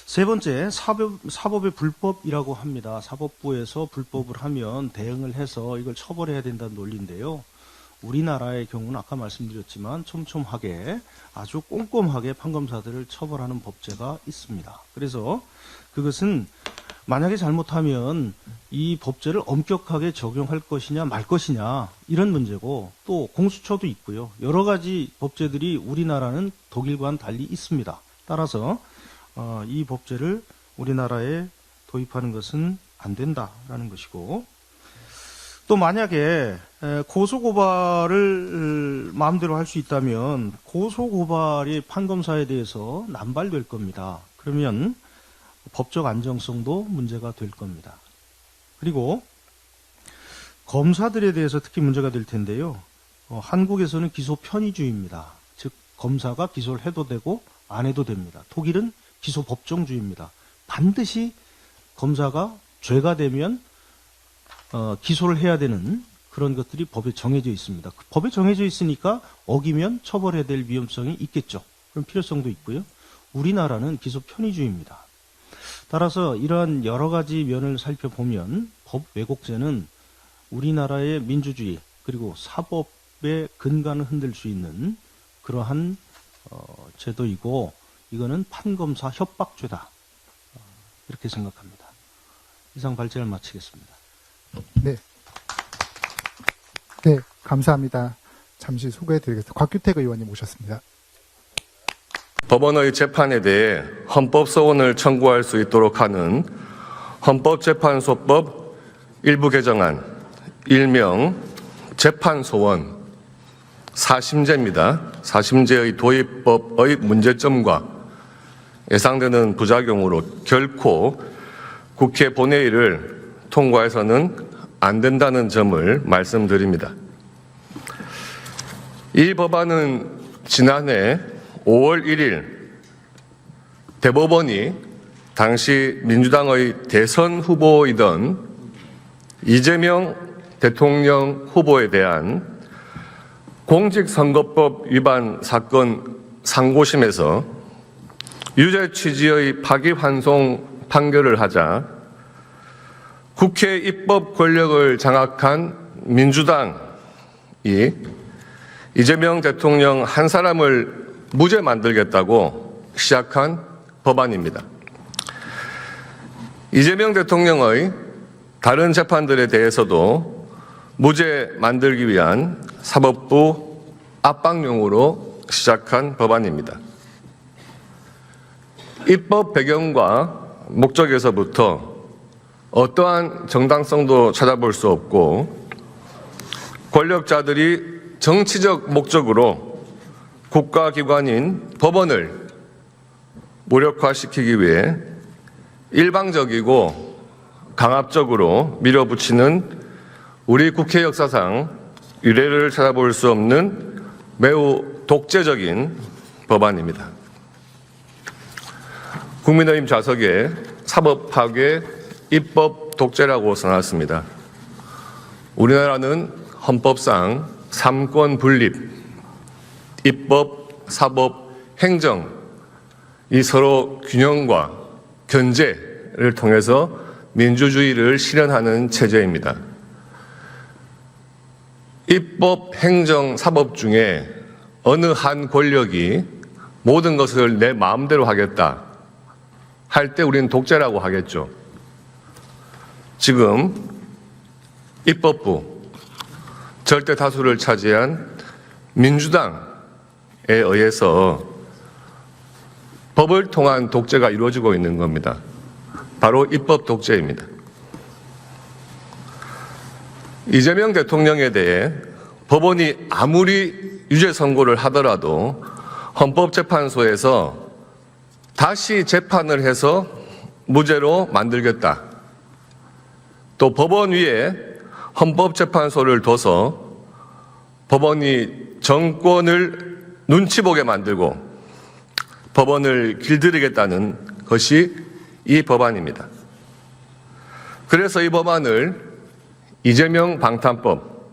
세 번째, 사법의 불법이라고 합니다. 사법부에서 불법을 하면 대응을 해서 이걸 처벌해야 된다는 논리인데요. 우리나라의 경우는 아까 말씀드렸지만 촘촘하게 아주 꼼꼼하게 판검사들을 처벌하는 법제가 있습니다. 그래서 그것은 만약에 잘못하면 이 법제를 엄격하게 적용할 것이냐 말 것이냐 이런 문제고 또 공수처도 있고요. 여러 가지 법제들이 우리나라는 독일과는 달리 있습니다. 따라서 이 법제를 우리나라에 도입하는 것은 안 된다라는 것이고 또 만약에 고소고발을 마음대로 할 수 있다면 고소고발이 판검사에 대해서 남발될 겁니다. 그러면 법적 안정성도 문제가 될 겁니다. 그리고 검사들에 대해서 특히 문제가 될 텐데요. 한국에서는 기소 편의주의입니다. 즉 검사가 기소를 해도 되고 안 해도 됩니다. 독일은 기소 법정주의입니다. 반드시 검사가 죄가 되면 기소를 해야 되는 그런 것들이 법에 정해져 있습니다. 그 법에 정해져 있으니까 어기면 처벌해야 될 위험성이 있겠죠. 그런 필요성도 있고요. 우리나라는 기소 편의주의입니다. 따라서 이러한 여러 가지 면을 살펴보면 법 왜곡죄는 우리나라의 민주주의 그리고 사법의 근간을 흔들 수 있는 그러한 제도이고 이거는 판검사 협박죄다. 이렇게 생각합니다. 이상 발제를 마치겠습니다. 네. 네, 감사합니다. 잠시 소개해드리겠습니다. 곽규택 의원님 모셨습니다. 법원의 재판에 대해 헌법소원을 청구할 수 있도록 하는 헌법재판소법 일부 개정안, 일명 재판소원, 사심제입니다. 사심제의 도입법의 문제점과 예상되는 부작용으로 결코 국회 본회의를 통과해서는 안 된다는 점을 말씀드립니다. 이 법안은 지난해 5월 1일 대법원이 당시 민주당의 대선 후보이던 이재명 대통령 후보에 대한 공직선거법 위반 사건 상고심에서 유죄 취지의 파기환송 판결을 하자 국회 입법 권력을 장악한 민주당이 이재명 대통령 한 사람을 무죄 만들겠다고 시작한 법안입니다. 이재명 대통령의 다른 재판들에 대해서도 무죄 만들기 위한 사법부 압박용으로 시작한 법안입니다. 입법 배경과 목적에서부터 어떠한 정당성도 찾아볼 수 없고 권력자들이 정치적 목적으로 국가기관인 법원을 무력화시키기 위해 일방적이고 강압적으로 밀어붙이는 우리 국회 역사상 유례를 찾아볼 수 없는 매우 독재적인 법안입니다. 국민의힘 좌석에 사법 파괴, 입법 독재라고 써놨습니다. 우리나라는 헌법상 삼권 분립, 입법, 사법, 행정 이 서로 균형과 견제를 통해서 민주주의를 실현하는 체제입니다. 입법, 행정, 사법 중에 어느 한 권력이 모든 것을 내 마음대로 하겠다 할 때 우리는 독재라고 하겠죠. 지금 입법부, 절대 다수를 차지한 민주당에 의해서 법을 통한 독재가 이루어지고 있는 겁니다. 바로 입법 독재입니다. 이재명 대통령에 대해 법원이 아무리 유죄 선고를 하더라도 헌법재판소에서 다시 재판을 해서 무죄로 만들겠다. 또 법원 위에 헌법재판소를 둬서 법원이 정권을 눈치 보게 만들고 법원을 길들이겠다는 것이 이 법안입니다. 그래서 이 법안을 이재명 방탄법,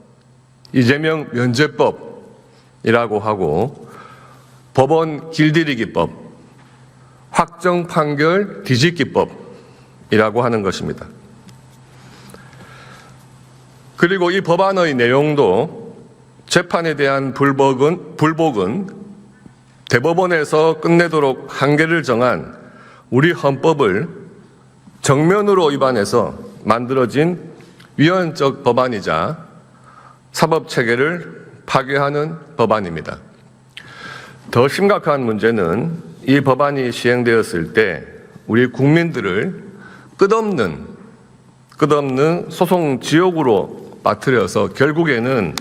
이재명 면제법이라고 하고 법원 길들이기법, 확정 판결 뒤집기법이라고 하는 것입니다. 그리고 이 법안의 내용도 재판에 대한 불복은 대법원에서 끝내도록 한계를 정한 우리 헌법을 정면으로 위반해서 만들어진 위헌적 법안이자 사법체계를 파괴하는 법안입니다. 더 심각한 문제는 이 법안이 시행되었을 때 우리 국민들을 끝없는 소송 지옥으로 빠뜨려서 결국에는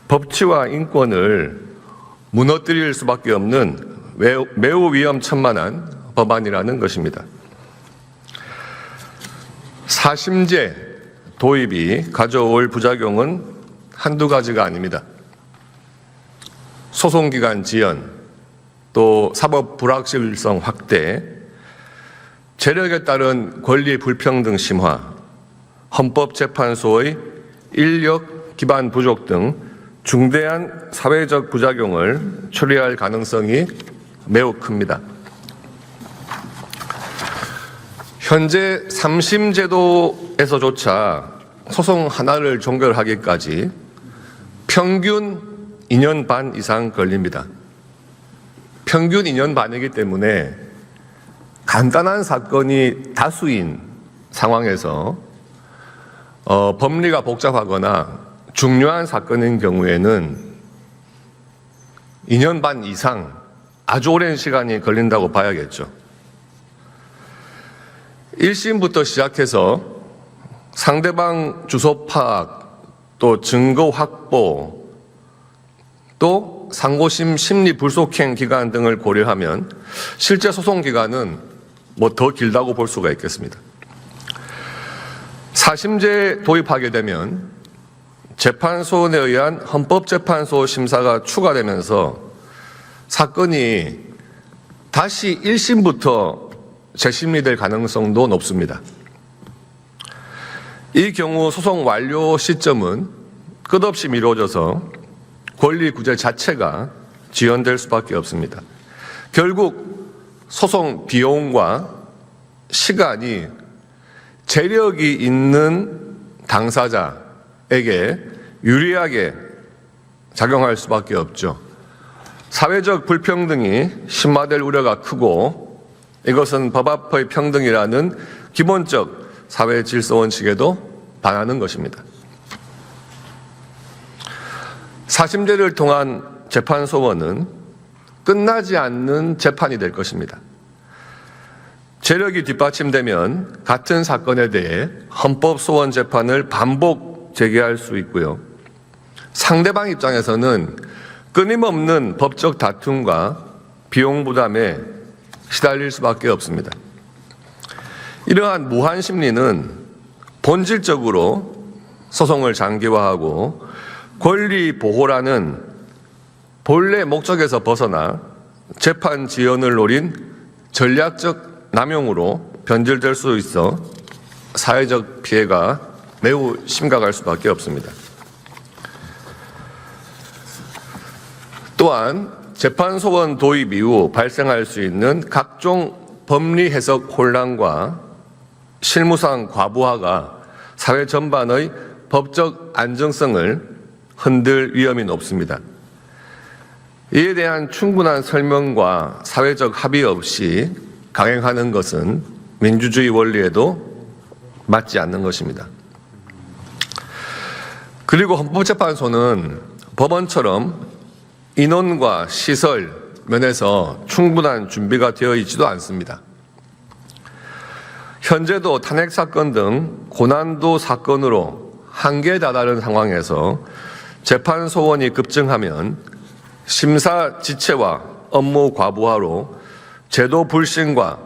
법치와 인권을 무너뜨릴 수밖에 없는 매우 위험천만한 법안이라는 것입니다. 사심제 도입이 가져올 부작용은 한두 가지가 아닙니다. 소송기간 지연, 또 사법 불확실성 확대, 재력에 따른 권리 불평등 심화, 헌법재판소의 인력 기반 부족 등 중대한 사회적 부작용을 초래할 가능성이 매우 큽니다. 현재 3심 제도에서조차 소송 하나를 종결하기까지 평균 2년 반 이상 걸립니다. 평균 2년 반이기 때문에 간단한 사건이 다수인 상황에서 법리가 복잡하거나 중요한 사건인 경우에는 2년 반 이상 아주 오랜 시간이 걸린다고 봐야겠죠. 1심부터 시작해서 상대방 주소 파악, 또 증거 확보, 또 상고심 심리 불속행 기간 등을 고려하면 실제 소송 기간은 뭐 더 길다고 볼 수가 있겠습니다. 사심제 도입하게 되면 재판소원에 의한 헌법재판소 심사가 추가되면서 사건이 다시 1심부터 재심리될 가능성도 높습니다. 이 경우 소송 완료 시점은 끝없이 미뤄져서 권리 구제 자체가 지연될 수밖에 없습니다. 결국 소송 비용과 시간이 재력이 있는 당사자에게 유리하게 작용할 수밖에 없죠. 사회적 불평등이 심화될 우려가 크고 이것은 법 앞의 평등이라는 기본적 사회 질서 원칙에도 반하는 것입니다. 사심제를 통한 재판 소원은 끝나지 않는 재판이 될 것입니다. 재력이 뒷받침되면 같은 사건에 대해 헌법 소원 재판을 반복 제기할 수 있고요. 상대방 입장에서는 끊임없는 법적 다툼과 비용 부담에 시달릴 수밖에 없습니다. 이러한 무한 심리는 본질적으로 소송을 장기화하고 권리 보호라는 본래 목적에서 벗어나 재판 지연을 노린 전략적 남용으로 변질될 수 있어 사회적 피해가 매우 심각할 수밖에 없습니다. 또한 재판소원 도입 이후 발생할 수 있는 각종 법리 해석 혼란과 실무상 과부하가 사회 전반의 법적 안정성을 흔들 위험이 높습니다. 이에 대한 충분한 설명과 사회적 합의 없이 강행하는 것은 민주주의 원리에도 맞지 않는 것입니다. 그리고 헌법재판소는 법원처럼 인원과 시설 면에서 충분한 준비가 되어 있지도 않습니다. 현재도 탄핵 사건 등 고난도 사건으로 한계에 다다른 상황에서 재판 소원이 급증하면 심사 지체와 업무 과부하로 제도 불신과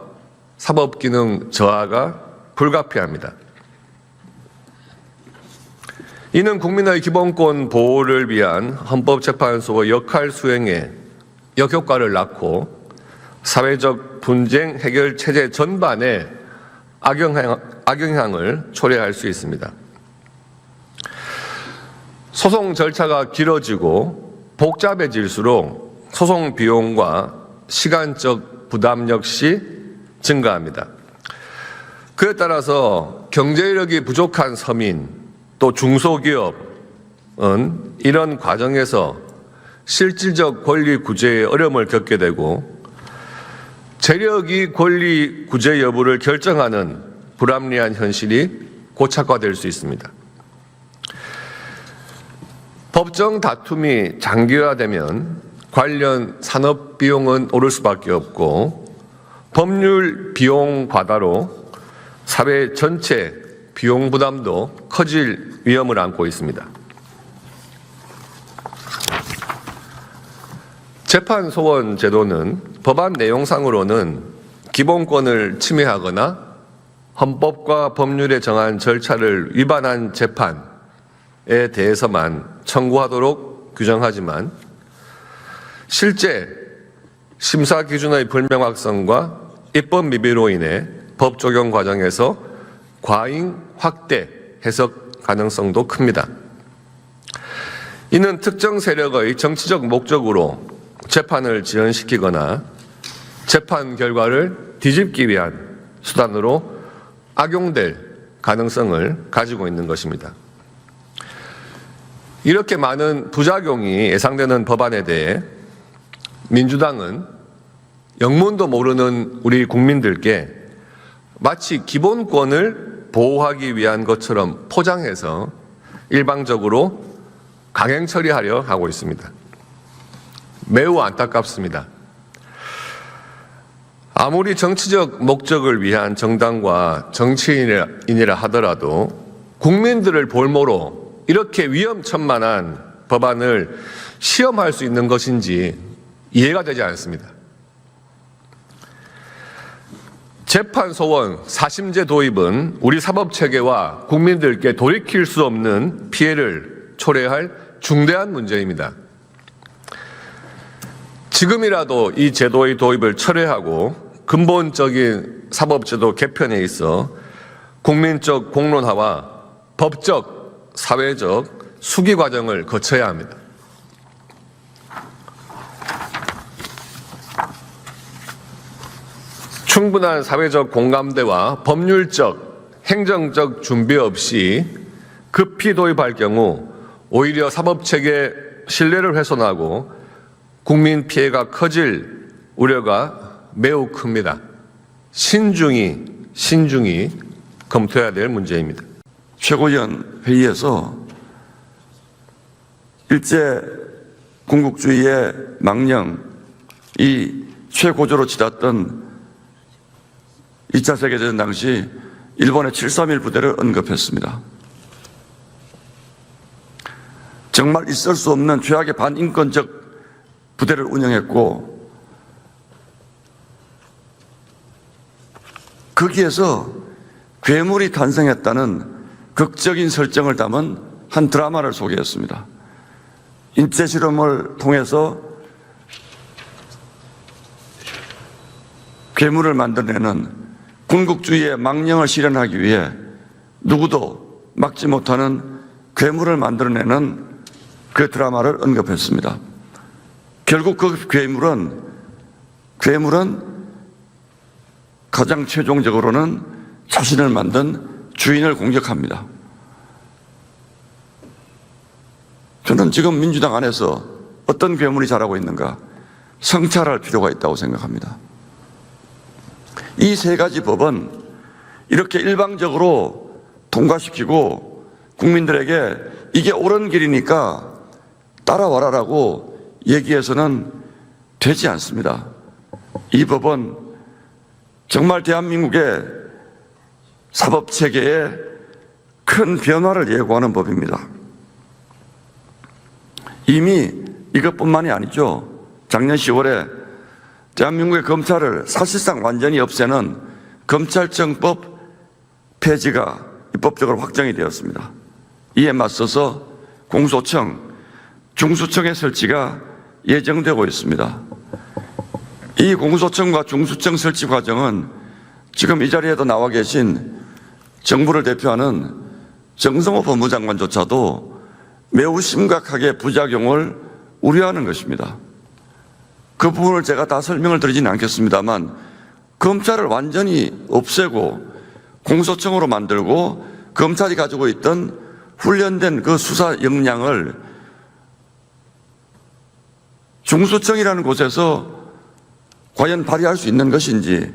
사법 기능 저하가 불가피합니다. 이는 국민의 기본권 보호를 위한 헌법재판소의 역할 수행에 역효과를 낳고 사회적 분쟁 해결 체제 전반에 악영향을 초래할 수 있습니다. 소송 절차가 길어지고 복잡해질수록 소송 비용과 시간적 부담 역시 증가합니다. 그에 따라서 경제력이 부족한 서민 또 중소기업은 이런 과정에서 실질적 권리 구제에 어려움을 겪게 되고 재력이 권리 구제 여부를 결정하는 불합리한 현실이 고착화될 수 있습니다. 법정 다툼이 장기화되면 관련 산업 비용은 오를 수밖에 없고 법률 비용 과다로 사회 전체 비용 부담도 커질 위험을 안고 있습니다. 재판 소원 제도는 법안 내용상으로는 기본권을 침해하거나 헌법과 법률에 정한 절차를 위반한 재판에 대해서만 청구하도록 규정하지만 실제 심사 기준의 불명확성과 입법 미비로 인해 법 적용 과정에서 과잉 확대 해석 가능성도 큽니다. 이는 특정 세력의 정치적 목적으로 재판을 지연시키거나 재판 결과를 뒤집기 위한 수단으로 악용될 가능성을 가지고 있는 것입니다. 이렇게 많은 부작용이 예상되는 법안에 대해 민주당은 영문도 모르는 우리 국민들께 마치 기본권을 보호하기 위한 것처럼 포장해서 일방적으로 강행 처리하려 하고 있습니다. 매우 안타깝습니다. 아무리 정치적 목적을 위한 정당과 정치인이라 하더라도 국민들을 볼모로 이렇게 위험천만한 법안을 시험할 수 있는 것인지 이해가 되지 않습니다. 재판소원 사심제 도입은 우리 사법체계와 국민들께 돌이킬 수 없는 피해를 초래할 중대한 문제입니다. 지금이라도 이 제도의 도입을 철회하고 근본적인 사법제도 개편에 있어 국민적 공론화와 법적, 사회적 수기 과정을 거쳐야 합니다. 충분한 사회적 공감대와 법률적, 행정적 준비 없이 급히 도입할 경우 오히려 사법체계 신뢰를 훼손하고 국민 피해가 커질 우려가 매우 큽니다. 신중히 검토해야 될 문제입니다. 최고위원 회의에서 일제 군국주의의 망령이 최고조로 치닫던 2차 세계대전 당시 일본의 731 부대를 언급했습니다. 정말 있을 수 없는 최악의 반인권적 부대를 운영했고 거기에서 괴물이 탄생했다는 극적인 설정을 담은 한 드라마를 소개했습니다. 인체 실험을 통해서 괴물을 만들어내는 군국주의의 망령을 실현하기 위해 누구도 막지 못하는 괴물을 만들어내는 그 드라마를 언급했습니다. 결국 그 괴물은 가장 최종적으로는 자신을 만든 주인을 공격합니다. 저는 지금 민주당 안에서 어떤 괴물이 자라고 있는가 성찰할 필요가 있다고 생각합니다. 이 세 가지 법은 이렇게 일방적으로 통과시키고 국민들에게 이게 옳은 길이니까 따라와라라고 얘기해서는 되지 않습니다. 이 법은 정말 대한민국의 사법체계에 큰 변화를 예고하는 법입니다. 이미 이것뿐만이 아니죠. 작년 10월에 대한민국의 검찰을 사실상 완전히 없애는 검찰청법 폐지가 입법적으로 확정이 되었습니다. 이에 맞서서 공소청, 중수청의 설치가 예정되고 있습니다. 이 공소청과 중수청 설치 과정은 지금 이 자리에도 나와 계신 정부를 대표하는 정성호 법무장관조차도 매우 심각하게 부작용을 우려하는 것입니다. 그 부분을 제가 다 설명을 드리지는 않겠습니다만 검찰을 완전히 없애고 공소청으로 만들고 검찰이 가지고 있던 훈련된 그 수사 역량을 중수청이라는 곳에서 과연 발휘할 수 있는 것인지,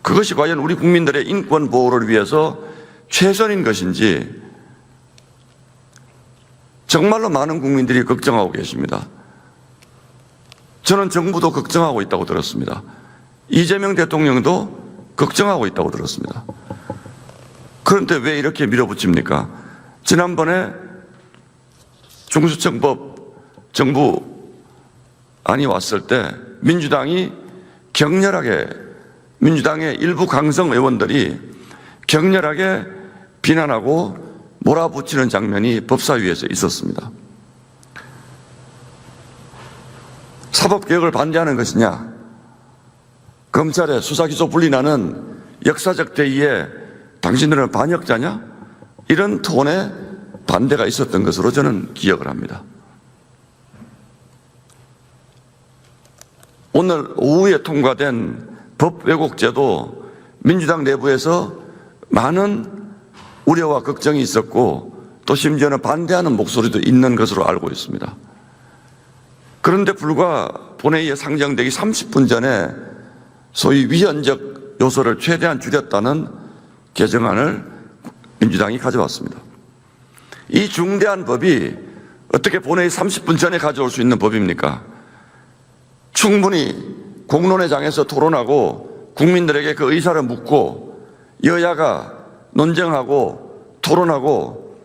그것이 과연 우리 국민들의 인권 보호를 위해서 최선인 것인지 정말로 많은 국민들이 걱정하고 계십니다. 저는 정부도 걱정하고 있다고 들었습니다. 이재명 대통령도 걱정하고 있다고 들었습니다. 그런데 왜 이렇게 밀어붙입니까? 지난번에 중수청법 정부안이 왔을 때 민주당의 일부 강성 의원들이 격렬하게 비난하고 몰아붙이는 장면이 법사위에서 있었습니다. 사법개혁을 반대하는 것이냐, 검찰의 수사기소 분리나는 역사적 대의에 당신들은 반역자냐, 이런 톤의 반대가 있었던 것으로 저는 기억을 합니다. 오늘 오후에 통과된 법 왜곡제도 민주당 내부에서 많은 우려와 걱정이 있었고 또 심지어는 반대하는 목소리도 있는 것으로 알고 있습니다. 그런데 불과 본회의에 상정되기 30분 전에 소위 위헌적 요소를 최대한 줄였다는 개정안을 민주당이 가져왔습니다. 이 중대한 법이 어떻게 본회의 30분 전에 가져올 수 있는 법입니까? 충분히 공론의 장에서 토론하고 국민들에게 그 의사를 묻고 여야가 논쟁하고 토론하고,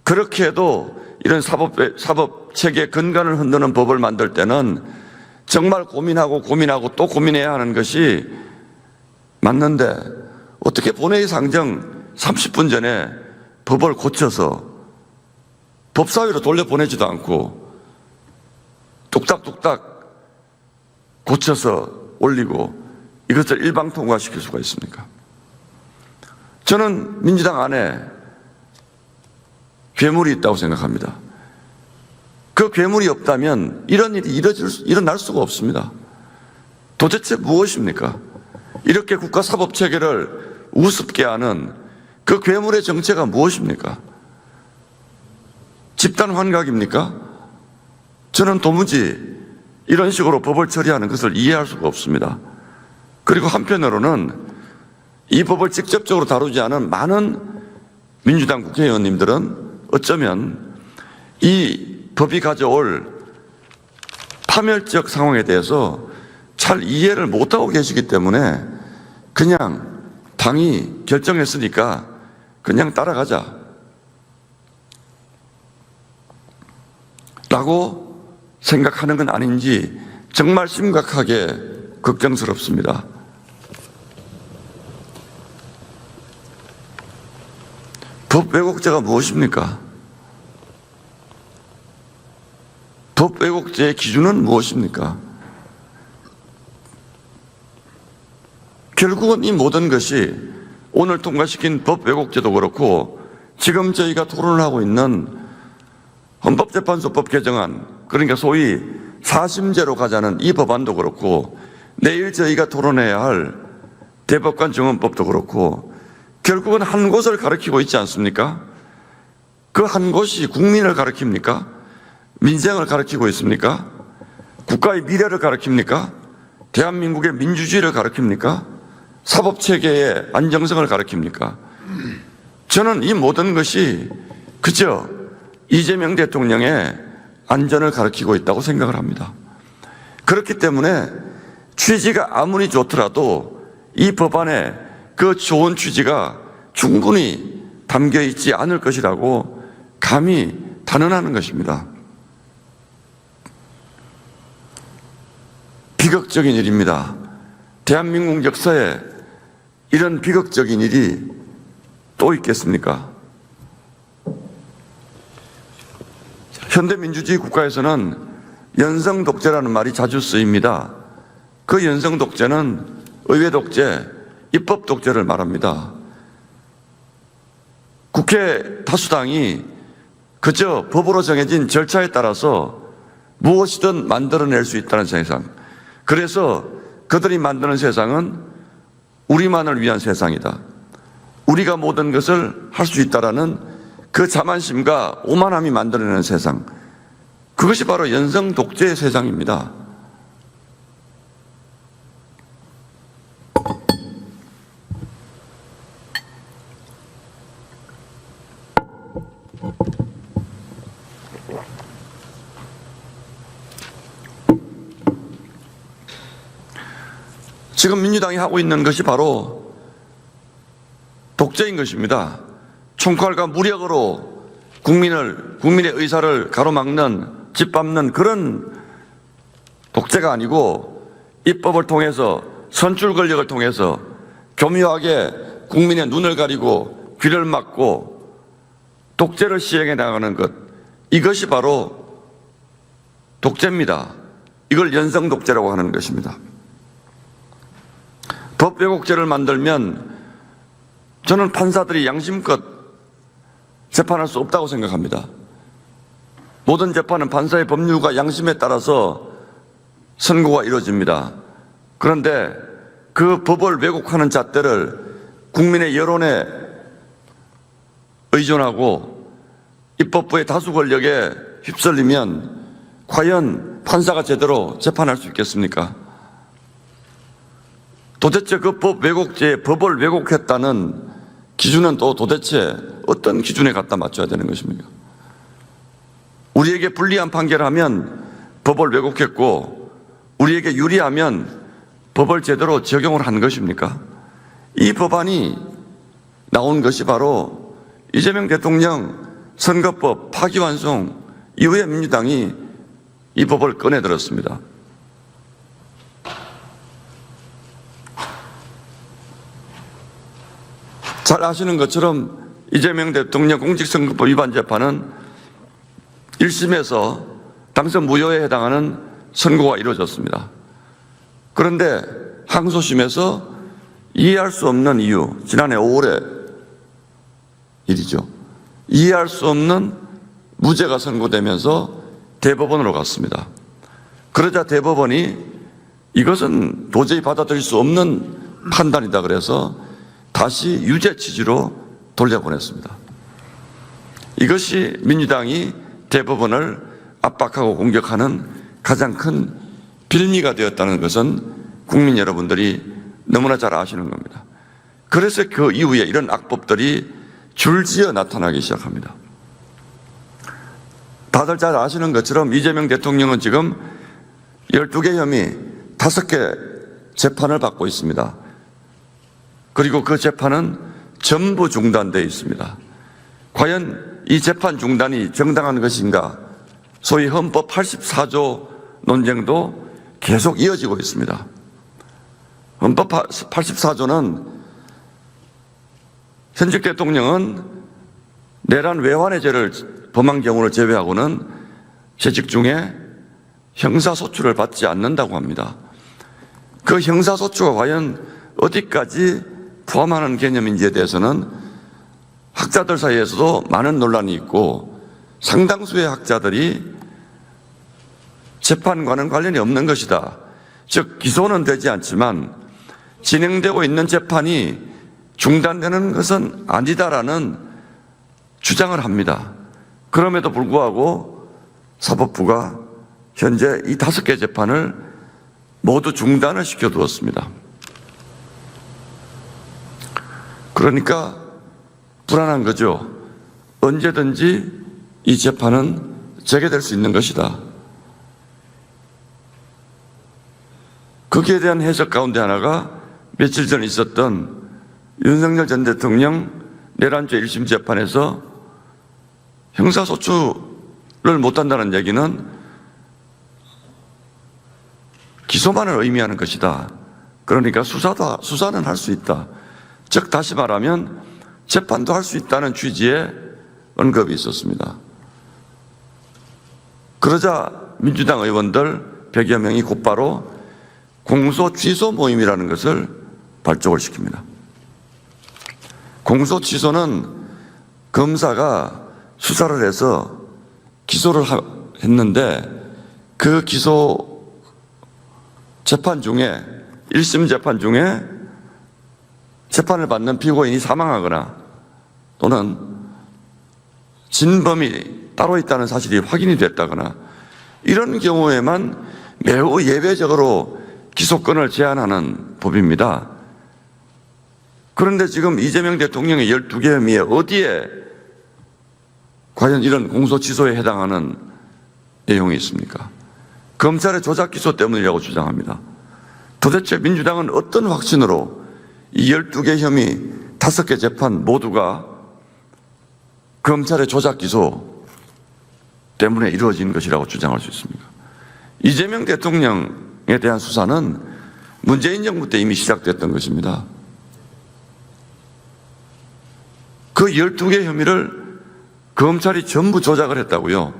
그렇게 해도 이런 사법체계의 근간을 흔드는 법을 만들 때는 정말 고민하고 또 고민해야 하는 것이 맞는데 어떻게 본회의 상정 30분 전에 법을 고쳐서 법사위로 돌려보내지도 않고 뚝딱뚝딱 고쳐서 올리고 이것을 일방 통과시킬 수가 있습니까? 저는 민주당 안에 괴물이 있다고 생각합니다. 그 괴물이 없다면 이런 일이 일어날 수가 없습니다. 도대체 무엇입니까? 이렇게 국가 사법 체계를 우습게 하는 그 괴물의 정체가 무엇입니까? 집단 환각입니까? 저는 도무지 이런 식으로 법을 처리하는 것을 이해할 수가 없습니다. 그리고 한편으로는 이 법을 직접적으로 다루지 않은 많은 민주당 국회의원님들은 어쩌면 이 법이 가져올 파멸적 상황에 대해서 잘 이해를 못하고 계시기 때문에 그냥 당이 결정했으니까 그냥 따라가자 라고 생각하는 건 아닌지 정말 심각하게 걱정스럽습니다. 법 왜곡죄가 무엇입니까? 법 왜곡죄의 기준은 무엇입니까? 결국은 이 모든 것이 오늘 통과시킨 법 왜곡죄도 그렇고 지금 저희가 토론을 하고 있는 헌법재판소법 개정안, 그러니까 소위 사심제로 가자는 이 법안도 그렇고 내일 저희가 토론해야 할 대법관 정원법도 그렇고 결국은 한 곳을 가리키고 있지 않습니까? 그 한 곳이 국민을 가리킵니까? 민생을 가리키고 있습니까? 국가의 미래를 가리킵니까? 대한민국의 민주주의를 가리킵니까? 사법체계의 안정성을 가리킵니까? 저는 이 모든 것이 그저 이재명 대통령의 안전을 가리키고 있다고 생각을 합니다. 그렇기 때문에 취지가 아무리 좋더라도 이 법안에 그 좋은 취지가 충분히 담겨 있지 않을 것이라고 감히 단언하는 것입니다. 비극적인 일입니다. 대한민국 역사에 이런 비극적인 일이 또 있겠습니까? 현대민주주의 국가에서는 연성 독재라는 말이 자주 쓰입니다. 그 연성 독재는 의회 독재, 입법 독재를 말합니다. 국회 다수당이 그저 법으로 정해진 절차에 따라서 무엇이든 만들어낼 수 있다는 세상. 그래서 그들이 만드는 세상은 우리만을 위한 세상이다. 우리가 모든 것을 할 수 있다라는 그 자만심과 오만함이 만들어내는 세상. 그것이 바로 연성 독재의 세상입니다. 지금 민주당이 하고 있는 것이 바로 독재인 것입니다. 총칼과 무력으로 국민의 의사를 가로막는, 짓밟는 그런 독재가 아니고 입법을 통해서 선출 권력을 통해서 교묘하게 국민의 눈을 가리고 귀를 막고 독재를 시행해 나가는 것, 이것이 바로 독재입니다. 이걸 연성 독재라고 하는 것입니다. 법 왜곡죄를 만들면 저는 판사들이 양심껏 재판할 수 없다고 생각합니다. 모든 재판은 판사의 법률과 양심에 따라서 선고가 이루어집니다. 그런데 그 법을 왜곡하는 잣대를 국민의 여론에 의존하고 입법부의 다수 권력에 휩쓸리면 과연 판사가 제대로 재판할 수 있겠습니까? 도대체 그 법 왜곡죄에 법을 왜곡했다는 기준은 또 도대체 어떤 기준에 갖다 맞춰야 되는 것입니까? 우리에게 불리한 판결하면 법을 왜곡했고 우리에게 유리하면 법을 제대로 적용을 한 것입니까? 이 법안이 나온 것이 바로 이재명 대통령 선거법 파기환송 이후에 민주당이 이 법을 꺼내들었습니다. 잘 아시는 것처럼 이재명 대통령 공직선거법 위반 재판은 1심에서 당선 무효에 해당하는 선고가 이루어졌습니다. 그런데 항소심에서 이해할 수 없는 이유, 지난해 5월에 일이죠. 이해할 수 없는 무죄가 선고되면서 대법원으로 갔습니다. 그러자 대법원이 이것은 도저히 받아들일 수 없는 판단이다 그래서 다시 유죄 취지로 돌려보냈습니다. 이것이 민주당이 대법원을 압박하고 공격하는 가장 큰 빌미가 되었다는 것은 국민 여러분들이 너무나 잘 아시는 겁니다. 그래서 그 이후에 이런 악법들이 줄지어 나타나기 시작합니다. 다들 잘 아시는 것처럼 이재명 대통령은 지금 12개 혐의 5개 재판을 받고 있습니다. 그리고 그 재판은 전부 중단되어 있습니다. 과연 이 재판 중단이 정당한 것인가? 소위 헌법 84조 논쟁도 계속 이어지고 있습니다. 헌법 84조는 현직 대통령은 내란 외환의 죄를 범한 경우를 제외하고는 재직 중에 형사소추를 받지 않는다고 합니다. 그 형사소추가 과연 어디까지 포함하는 개념인지에 대해서는 학자들 사이에서도 많은 논란이 있고 상당수의 학자들이 재판과는 관련이 없는 것이다. 즉 기소는 되지 않지만 진행되고 있는 재판이 중단되는 것은 아니다라는 주장을 합니다. 그럼에도 불구하고 사법부가 현재 이 5개 재판을 모두 중단을 시켜두었습니다. 그러니까 불안한 거죠. 언제든지 이 재판은 재개될 수 있는 것이다. 거기에 대한 해석 가운데 하나가 며칠 전 있었던 윤석열 전 대통령 내란죄 1심 재판에서 형사소추를 못한다는 얘기는 기소만을 의미하는 것이다. 그러니까 수사는 할 수 있다. 즉 다시 말하면 재판도 할 수 있다는 취지의 언급이 있었습니다. 그러자 민주당 의원들 100여 명이 곧바로 공소 취소 모임이라는 것을 발족을 시킵니다. 공소 취소는 검사가 수사를 해서 기소를 했는데 그 기소 재판 중에 1심 재판 중에 재판을 받는 피고인이 사망하거나 또는 진범이 따로 있다는 사실이 확인이 됐다거나 이런 경우에만 매우 예외적으로 기소권을 제한하는 법입니다. 그런데 지금 이재명 대통령의 12개 혐의에 어디에 과연 이런 공소 취소에 해당하는 내용이 있습니까? 검찰의 조작 기소 때문이라고 주장합니다. 도대체 민주당은 어떤 확신으로 이 12개 혐의 5개 재판 모두가 검찰의 조작 기소 때문에 이루어진 것이라고 주장할 수 있습니까? 이재명 대통령에 대한 수사는 문재인 정부 때 이미 시작됐던 것입니다. 그 12개 혐의를 검찰이 전부 조작을 했다고요.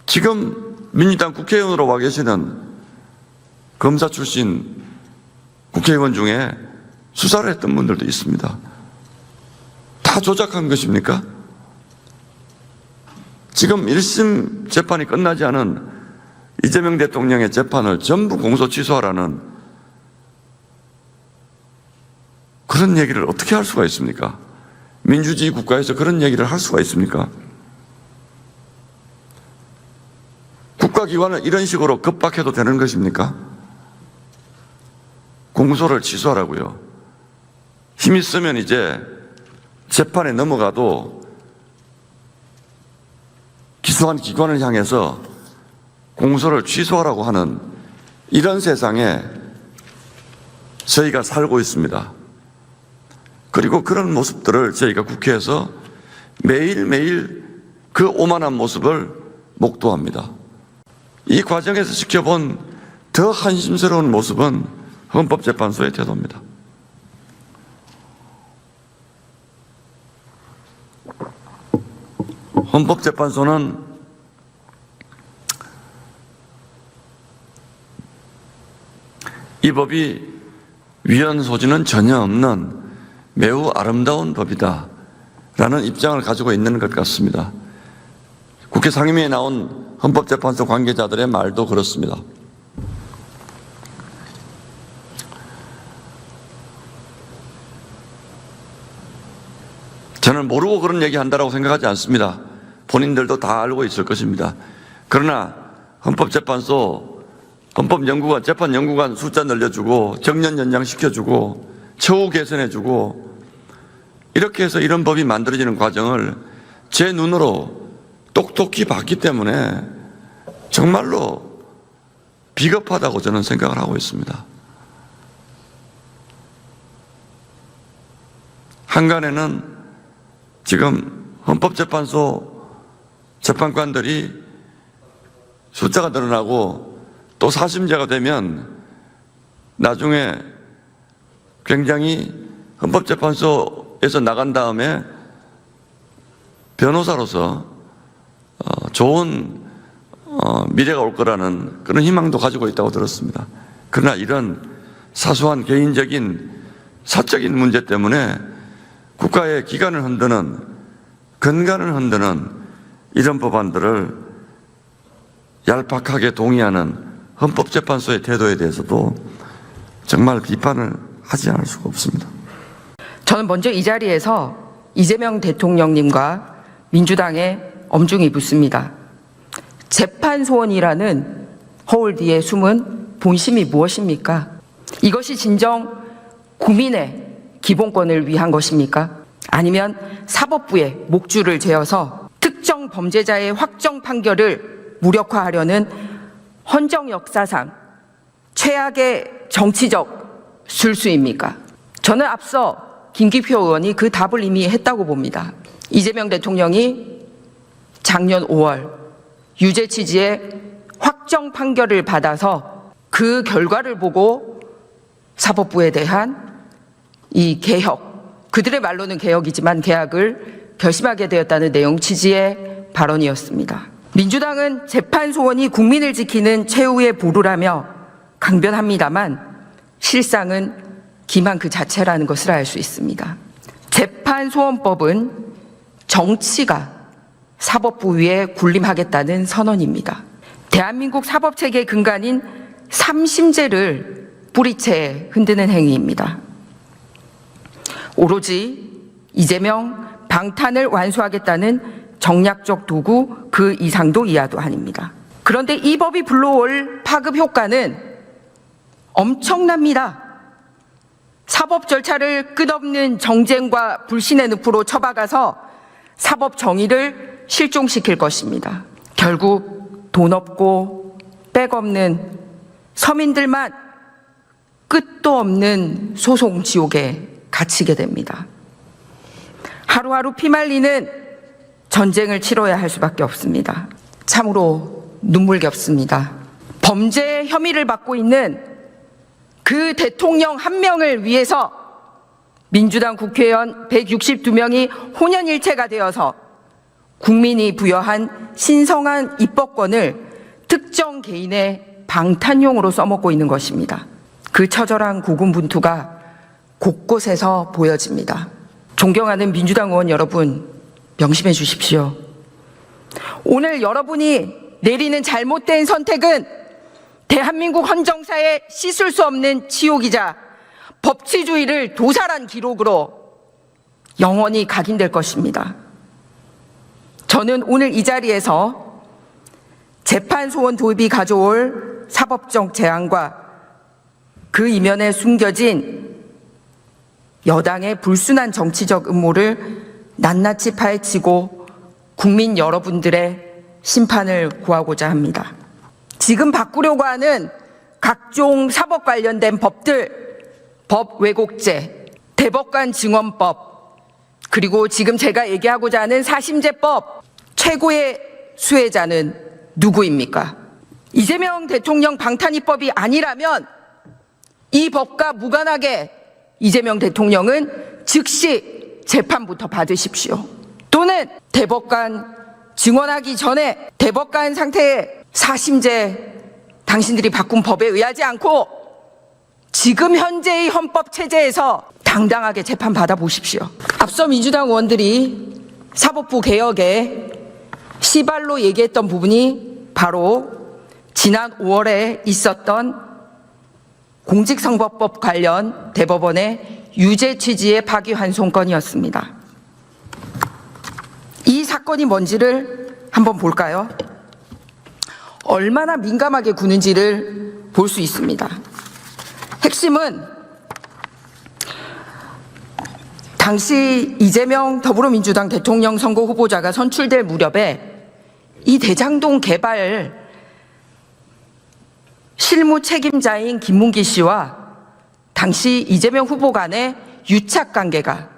지금 민주당 국회의원으로 와 계시는 검사 출신 국회의원 중에 수사를 했던 분들도 있습니다. 다 조작한 것입니까? 지금 1심 재판이 끝나지 않은 이재명 대통령의 재판을 전부 공소 취소하라는 그런 얘기를 어떻게 할 수가 있습니까? 민주주의 국가에서 그런 얘기를 할 수가 있습니까? 국가기관을 이런 식으로 겁박해도 되는 것입니까? 공소를 취소하라고요. 힘 있으면 이제 재판에 넘어가도 기소한 기관을 향해서 공소를 취소하라고 하는 이런 세상에 저희가 살고 있습니다. 그리고 그런 모습들을 저희가 국회에서 매일매일 그 오만한 모습을 목도합니다. 이 과정에서 지켜본 더 한심스러운 모습은 헌법재판소의 태도입니다. 헌법재판소는 이 법이 위헌 소지는 전혀 없는 매우 아름다운 법이다 라는 입장을 가지고 있는 것 같습니다. 국회 상임위에 나온 헌법재판소 관계자들의 말도 그렇습니다. 저는 모르고 그런 얘기 한다고 생각하지 않습니다. 본인들도 다 알고 있을 것입니다. 그러나 헌법재판소, 헌법연구관, 재판연구관 숫자 늘려주고 정년 연장시켜주고 처우 개선해주고 이렇게 해서 이런 법이 만들어지는 과정을 제 눈으로 똑똑히 봤기 때문에 정말로 비겁하다고 저는 생각을 하고 있습니다. 한간에는 지금 헌법재판소 재판관들이 숫자가 늘어나고 또 사심제가 되면 나중에 굉장히 헌법재판소에서 나간 다음에 변호사로서 좋은 미래가 올 거라는 그런 희망도 가지고 있다고 들었습니다. 그러나 이런 사소한 개인적인 사적인 문제 때문에 국가의 기관을 흔드는, 근간을 흔드는 이런 법안들을 얄팍하게 동의하는 헌법재판소의 태도에 대해서도 정말 비판을 하지 않을 수가 없습니다. 저는 먼저 이 자리에서 이재명 대통령님과 민주당에 엄중히 묻습니다. 재판소원이라는 허울 뒤에 숨은 본심이 무엇입니까? 이것이 진정 국민의 기본권을 위한 것입니까? 아니면 사법부의 목줄을 죄어서 특정 범죄자의 확정 판결을 무력화하려는 헌정 역사상 최악의 정치적 술수입니까? 저는 앞서 김기표 의원이 그 답을 이미 했다고 봅니다. 이재명 대통령이 작년 5월 유죄 취지의 확정 판결을 받아서 그 결과를 보고 사법부에 대한 이 개혁, 그들의 말로는 개혁이지만 개혁을 결심하게 되었다는 내용 취지의 발언이었습니다. 민주당은 재판소원이 국민을 지키는 최후의 보루라며 강변합니다만 실상은 기만 그 자체라는 것을 알 수 있습니다. 재판소원법은 정치가 사법부 위에 군림하겠다는 선언입니다. 대한민국 사법체계의 근간인 3심제를 뿌리채 흔드는 행위입니다. 오로지 이재명 방탄을 완수하겠다는 정략적 도구 그 이상도 이하도 아닙니다. 그런데 이 법이 불러올 파급 효과는 엄청납니다. 사법 절차를 끝없는 정쟁과 불신의 늪으로 처박아서 사법 정의를 실종시킬 것입니다. 결국 돈 없고 백 없는 서민들만 끝도 없는 소송 지옥에 갇히게 됩니다. 하루하루 피말리는 전쟁을 치러야 할 수밖에 없습니다. 참으로 눈물겹습니다. 범죄 혐의를 받고 있는 그 대통령 한 명을 위해서 민주당 국회의원 162명이 혼연일체가 되어서 국민이 부여한 신성한 입법권을 특정 개인의 방탄용으로 써먹고 있는 것입니다. 그 처절한 고군분투가 곳곳에서 보여집니다. 존경하는 민주당 의원 여러분, 명심해 주십시오. 오늘 여러분이 내리는 잘못된 선택은 대한민국 헌정사에 씻을 수 없는 치욕이자 법치주의를 도살한 기록으로 영원히 각인될 것입니다. 저는 오늘 이 자리에서 재판소원 도입이 가져올 사법적 재앙과 그 이면에 숨겨진 여당의 불순한 정치적 음모를 낱낱이 파헤치고 국민 여러분들의 심판을 구하고자 합니다. 지금 바꾸려고 하는 각종 사법 관련된 법들, 법 왜곡죄, 대법관 증언법, 그리고 지금 제가 얘기하고자 하는 사심제법, 최고의 수혜자는 누구입니까? 이재명 대통령 방탄입법이 아니라면 이 법과 무관하게 이재명 대통령은 즉시 재판부터 받으십시오. 또는 대법관 증언하기 전에 대법관 상태의 4심제 당신들이 바꾼 법에 의하지 않고 지금 현재의 헌법 체제에서 당당하게 재판 받아보십시오. 앞서 민주당 의원들이 사법부 개혁에 시발로 얘기했던 부분이 바로 지난 5월에 있었던 공직선거법 관련 대법원의 유죄 취지의 파기환송건이었습니다. 이 사건이 뭔지를 한번 볼까요? 얼마나 민감하게 구는지를 볼 수 있습니다. 핵심은 당시 이재명 더불어민주당 대통령 선거 후보자가 선출될 무렵에 이 대장동 개발 실무 책임자인 김문기 씨와 당시 이재명 후보 간의 유착 관계가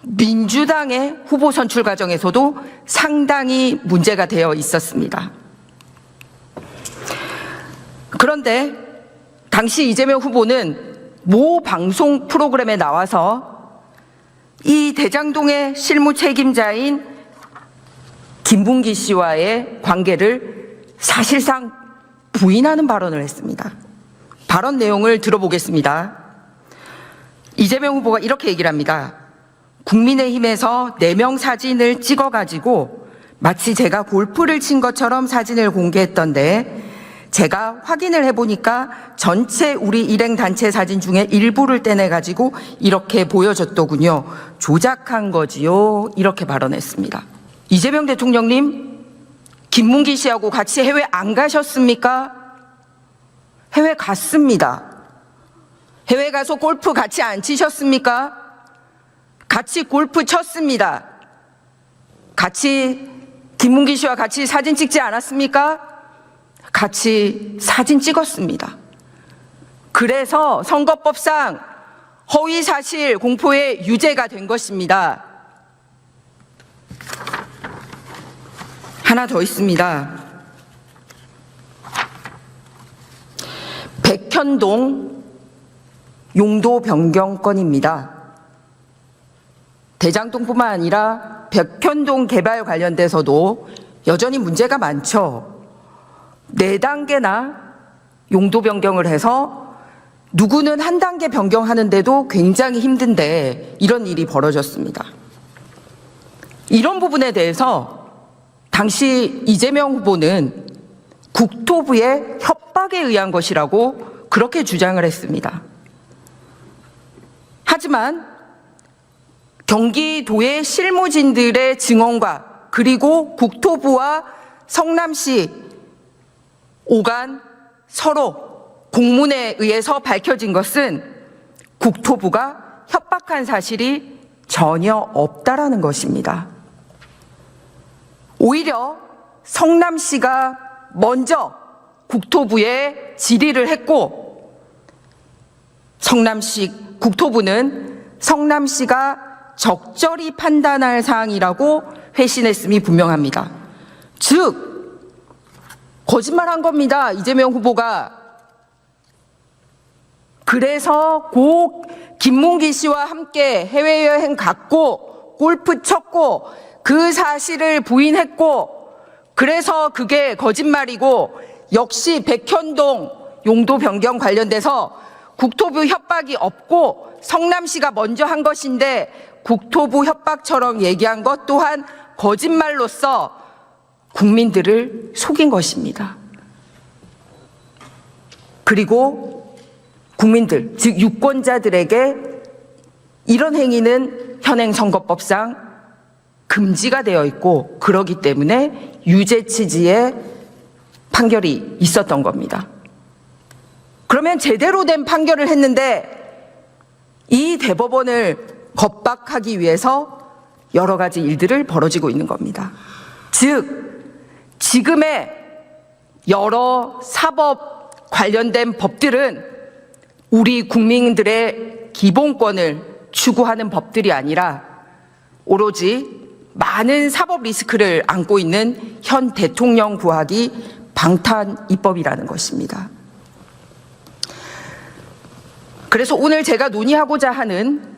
민주당의 후보 선출 과정에서도 상당히 문제가 되어 있었습니다. 그런데 당시 이재명 후보는 모 방송 프로그램에 나와서 이 대장동의 실무 책임자인 김문기 씨와의 관계를 사실상 부인하는 발언을 했습니다. 발언 내용을 들어보겠습니다. 이재명 후보가 이렇게 얘기를 합니다. 국민의힘에서 4명 사진을 찍어가지고 마치 제가 골프를 친 것처럼 사진을 공개했던데 제가 확인을 해보니까 전체 우리 일행단체 사진 중에 일부를 떼내가지고 이렇게 보여줬더군요. 조작한 거지요. 이렇게 발언했습니다. 이재명 대통령님, 김문기 씨하고 같이 해외 안 가셨습니까? 해외 갔습니다. 해외 가서 골프 같이 안 치셨습니까? 같이 골프 쳤습니다. 같이 김문기 씨와 같이 사진 찍지 않았습니까? 같이 사진 찍었습니다. 그래서 선거법상 허위사실 공표의 유죄가 된 것입니다. 하나 더 있습니다. 백현동 용도 변경 건입니다. 대장동뿐만 아니라 백현동 개발 관련돼서도 여전히 문제가 많죠. 4단계나 용도 변경을 해서 누구는 한 단계 변경하는데도 굉장히 힘든데 이런 일이 벌어졌습니다. 이런 부분에 대해서 당시 이재명 후보는 국토부의 협박에 의한 것이라고 그렇게 주장을 했습니다. 하지만 경기도의 실무진들의 증언과 그리고 국토부와 성남시 오간 서로 공문에 의해서 밝혀진 것은 국토부가 협박한 사실이 전혀 없다라는 것입니다. 오히려 성남시가 먼저 국토부에 질의를 했고 국토부는 성남시가 적절히 판단할 사항이라고 회신했음이 분명합니다. 즉 거짓말한 겁니다. 이재명 후보가. 그래서 김문기 씨와 함께 해외여행 갔고 골프 쳤고 그 사실을 부인했고 그래서 그게 거짓말이고 역시 백현동 용도 변경 관련돼서 국토부 협박이 없고 성남시가 먼저 한 것인데 국토부 협박처럼 얘기한 것 또한 거짓말로써 국민들을 속인 것입니다. 그리고 국민들, 즉 유권자들에게 이런 행위는 현행 선거법상 금지가 되어 있고 그러기 때문에 유죄 취지의 판결이 있었던 겁니다. 그러면 제대로 된 판결을 했는데 이 대법원을 겁박하기 위해서 여러 가지 일들을 벌어지고 있는 겁니다. 즉 지금의 여러 사법 관련된 법들은 우리 국민들의 기본권을 추구하는 법들이 아니라 오로지 많은 사법 리스크를 안고 있는 현 대통령 구하기 방탄 입법이라는 것입니다. 그래서 오늘 제가 논의하고자 하는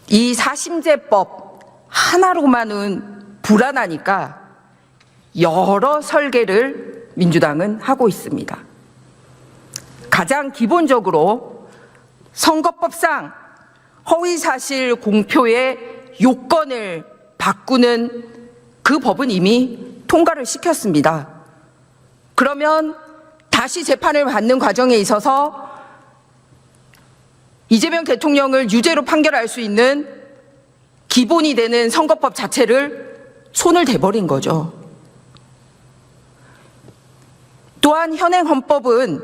이 4심제법 하나로만은 불안하니까 여러 설계를 민주당은 하고 있습니다. 가장 기본적으로 선거법상 허위사실 공표의 요건을 바꾸는 그 법은 이미 통과를 시켰습니다. 그러면 다시 재판을 받는 과정에 있어서 이재명 대통령을 유죄로 판결할 수 있는 기본이 되는 선거법 자체를 손을 대버린 거죠. 또한 현행 헌법은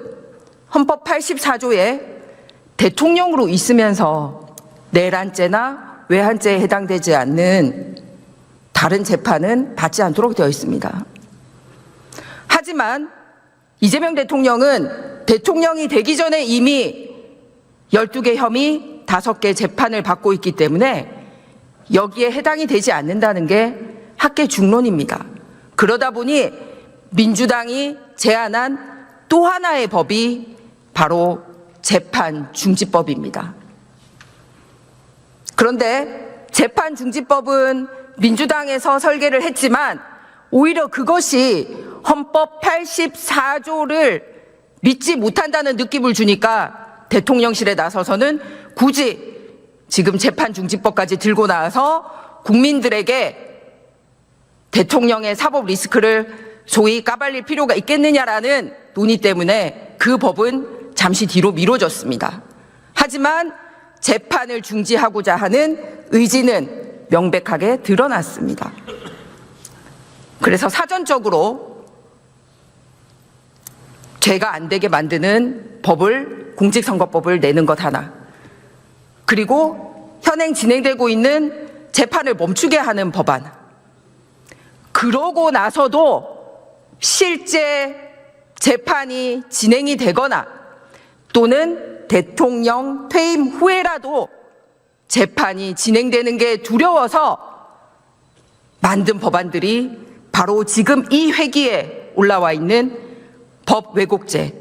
헌법 84조에 대통령으로 있으면서 내란죄나 외환죄에 해당되지 않는 다른 재판은 받지 않도록 되어 있습니다. 하지만 이재명 대통령은 대통령이 되기 전에 이미 12개 혐의 5개 재판을 받고 있기 때문에 여기에 해당이 되지 않는다는 게 학계 중론입니다. 그러다 보니 민주당이 제안한 또 하나의 법이 바로 재판중지법입니다. 그런데 재판중지법은 민주당에서 설계를 했지만 오히려 그것이 헌법 84조를 믿지 못한다는 느낌을 주니까 대통령실에 나서서는 굳이 지금 재판중지법까지 들고 나와서 국민들에게 대통령의 사법 리스크를 소위 까발릴 필요가 있겠느냐라는 논의 때문에 그 법은 잠시 뒤로 미뤄졌습니다. 하지만 재판을 중지하고자 하는 의지는 명백하게 드러났습니다. 그래서 사전적으로 죄가 안 되게 만드는 법을, 공직선거법을 내는 것 하나, 그리고 현행 진행되고 있는 재판을 멈추게 하는 법안, 그러고 나서도 실제 재판이 진행이 되거나 또는 대통령 퇴임 후에라도 재판이 진행되는 게 두려워서 만든 법안들이 바로 지금 이 회기에 올라와 있는 법 왜곡죄,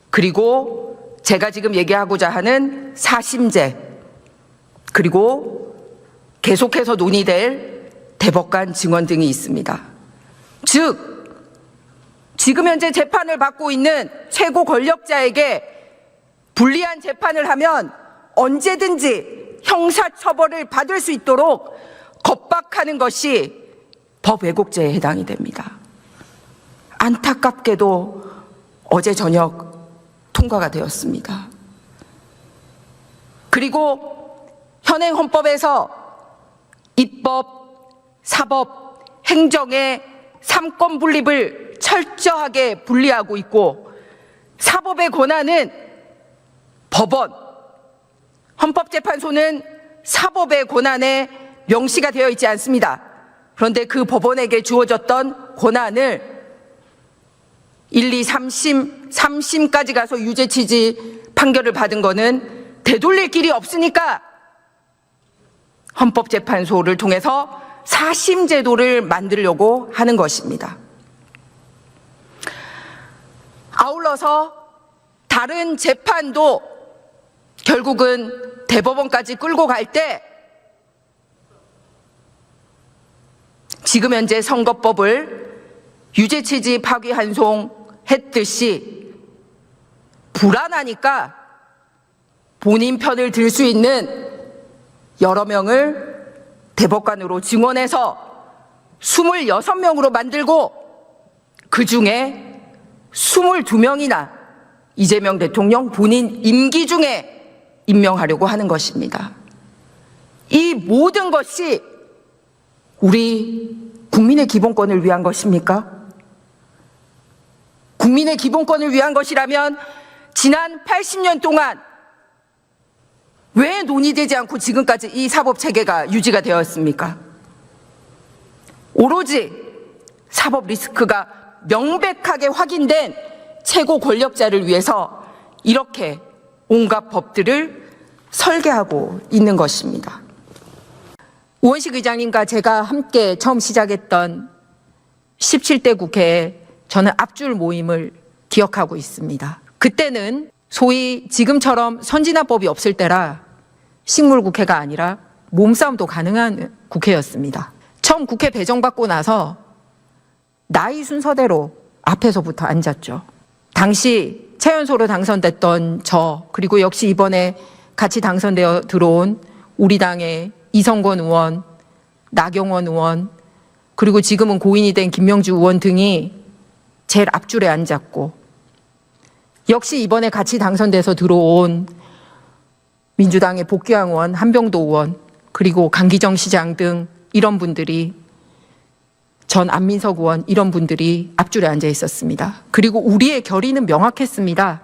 그리고 제가 지금 얘기하고자 하는 사심죄, 그리고 계속해서 논의될 대법관 증언 등이 있습니다. 즉 지금 현재 재판을 받고 있는 최고 권력자에게 불리한 재판을 하면 언제든지 형사처벌을 받을 수 있도록 겁박하는 것이 법 왜곡죄에 해당이 됩니다. 안타깝게도 어제 저녁 통과가 되었습니다. 그리고 현행 헌법에서 입법, 사법, 행정의 3권 분립을 철저하게 분리하고 있고 사법의 권한은 법원, 헌법재판소는 사법의 권한에 명시가 되어 있지 않습니다. 그런데 그 법원에게 주어졌던 권한을 1, 2, 3심까지 가서 유죄 취지 판결을 받은 거는 되돌릴 길이 없으니까 헌법재판소를 통해서 사심 제도를 만들려고 하는 것입니다. 아울러서 다른 재판도 결국은 대법원까지 끌고 갈 때 지금 현재 선거법을 유죄 취지 파기환송했듯이 불안하니까 본인 편을 들 수 있는 여러 명을 대법관으로 증원해서 26명으로 만들고 그 중에 22명이나 이재명 대통령 본인 임기 중에 임명하려고 하는 것입니다. 이 모든 것이 우리 국민의 기본권을 위한 것입니까? 국민의 기본권을 위한 것이라면 지난 80년 동안 왜 논의되지 않고 지금까지 이 사법체계가 유지가 되었습니까? 오로지 사법 리스크가 명백하게 확인된 최고 권력자를 위해서 이렇게 온갖 법들을 설계하고 있는 것입니다. 우원식 의장님과 제가 함께 처음 시작했던 17대 국회에 저는 앞줄 모임을 기억하고 있습니다. 그때는 소위 지금처럼 선진화법이 없을 때라 식물국회가 아니라 몸싸움도 가능한 국회였습니다. 처음 국회 배정받고 나서 나이 순서대로 앞에서부터 앉았죠. 당시 최연소로 당선됐던 저, 그리고 역시 이번에 같이 당선되어 들어온 우리 당의 이성권 의원, 나경원 의원, 그리고 지금은 고인이 된 김명주 의원 등이 제일 앞줄에 앉았고, 역시 이번에 같이 당선돼서 들어온 민주당의 복귀왕 의원, 한병도 의원, 그리고 강기정 시장 등 이런 분들이, 전 안민석 의원 이런 분들이 앞줄에 앉아 있었습니다. 그리고 우리의 결의는 명확했습니다.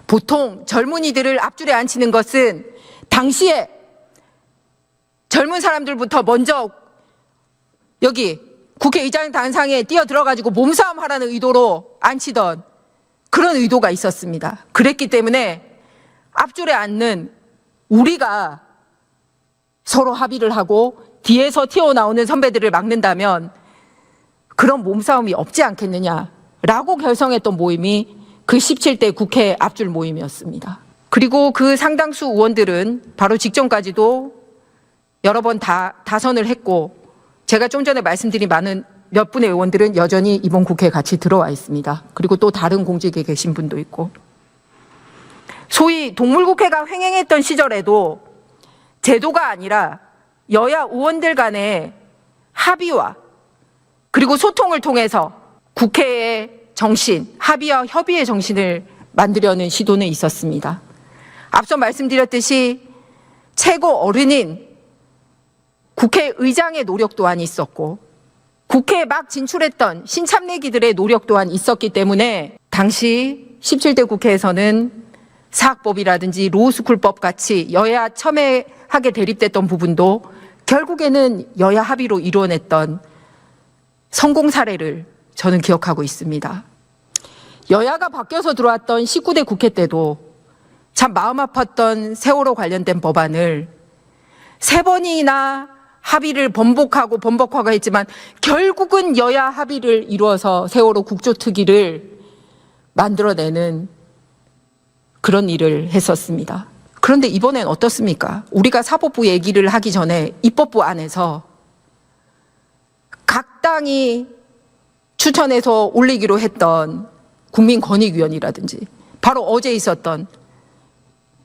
보통 젊은이들을 앞줄에 앉히는 것은 당시에 젊은 사람들부터 먼저 여기 국회의장 단상에 뛰어들어가지고 몸싸움 하라는 의도로 앉히던 그런 의도가 있었습니다. 그랬기 때문에 앞줄에 앉는 우리가 서로 합의를 하고 뒤에서 튀어나오는 선배들을 막는다면 그런 몸싸움이 없지 않겠느냐라고 결성했던 모임이 그 17대 국회 앞줄 모임이었습니다. 그리고 그 상당수 의원들은 바로 직전까지도 여러 번 다선을 했고, 제가 좀 전에 말씀드린 많은 몇 분의 의원들은 여전히 이번 국회에 같이 들어와 있습니다. 그리고 또 다른 공직에 계신 분도 있고, 소위 동물국회가 횡행했던 시절에도 제도가 아니라 여야 의원들 간의 합의와 그리고 소통을 통해서 국회의 정신, 합의와 협의의 정신을 만들려는 시도는 있었습니다. 앞서 말씀드렸듯이 최고 어른인 국회의장의 노력 또한 있었고, 국회에 막 진출했던 신참내기들의 노력 또한 있었기 때문에 당시 17대 국회에서는 사학법이라든지 로스쿨법 같이 여야 첨예하게 대립됐던 부분도 결국에는 여야 합의로 이루어냈던 성공 사례를 저는 기억하고 있습니다. 여야가 바뀌어서 들어왔던 19대 국회 때도 참 마음 아팠던 세월호 관련된 법안을 3번이나 합의를 번복하고 했지만 결국은 여야 합의를 이루어서 세월호 국조특위를 만들어내는 그런 일을 했었습니다. 그런데 이번엔 어떻습니까? 우리가 사법부 얘기를 하기 전에 입법부 안에서 각 당이 추천해서 올리기로 했던 국민권익위원이라든지 바로 어제 있었던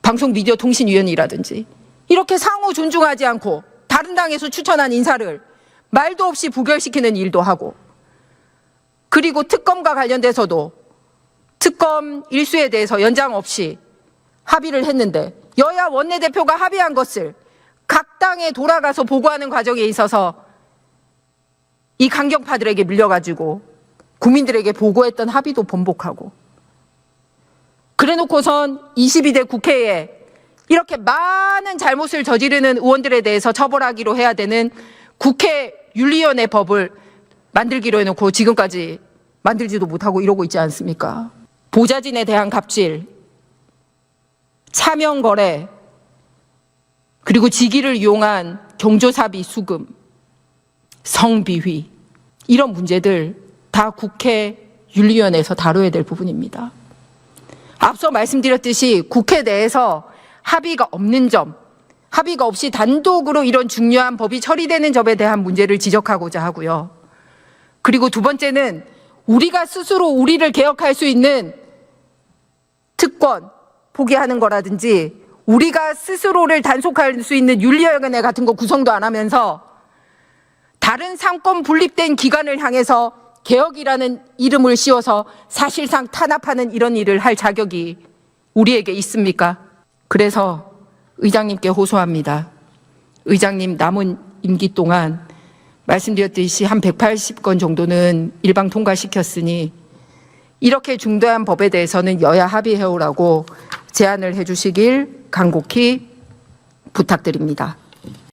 방송미디어통신위원이라든지 이렇게 상호 존중하지 않고 다른 당에서 추천한 인사를 말도 없이 부결시키는 일도 하고, 그리고 특검과 관련돼서도 특검 일수에 대해서 연장 없이 합의를 했는데 여야 원내대표가 합의한 것을 각 당에 돌아가서 보고하는 과정에 있어서 이 강경파들에게 밀려가지고 국민들에게 보고했던 합의도 번복하고, 그래놓고선 22대 국회에 이렇게 많은 잘못을 저지르는 의원들에 대해서 처벌하기로 해야 되는 국회 윤리위원회 법을 만들기로 해놓고 지금까지 만들지도 못하고 이러고 있지 않습니까? 보좌진에 대한 갑질, 차명거래, 그리고 직위를 이용한 경조사비 수금, 성비위, 이런 문제들 다 국회 윤리위원회에서 다뤄야 될 부분입니다. 앞서 말씀드렸듯이 국회 내에서 합의가 없는 점, 합의가 없이 단독으로 이런 중요한 법이 처리되는 점에 대한 문제를 지적하고자 하고요. 그리고 두 번째는 우리가 스스로 우리를 개혁할 수 있는 특권 포기하는 거라든지 우리가 스스로를 단속할 수 있는 윤리위원회 같은 거 구성도 안 하면서 다른 상권 분립된 기관을 향해서 개혁이라는 이름을 씌워서 사실상 탄압하는 이런 일을 할 자격이 우리에게 있습니까? 그래서 의장님께 호소합니다. 의장님 남은 임기 동안 말씀드렸듯이 한 180건 정도는 일방 통과시켰으니 이렇게 중대한 법에 대해서는 여야 합의해오라고 제안을 해주시길 간곡히 부탁드립니다.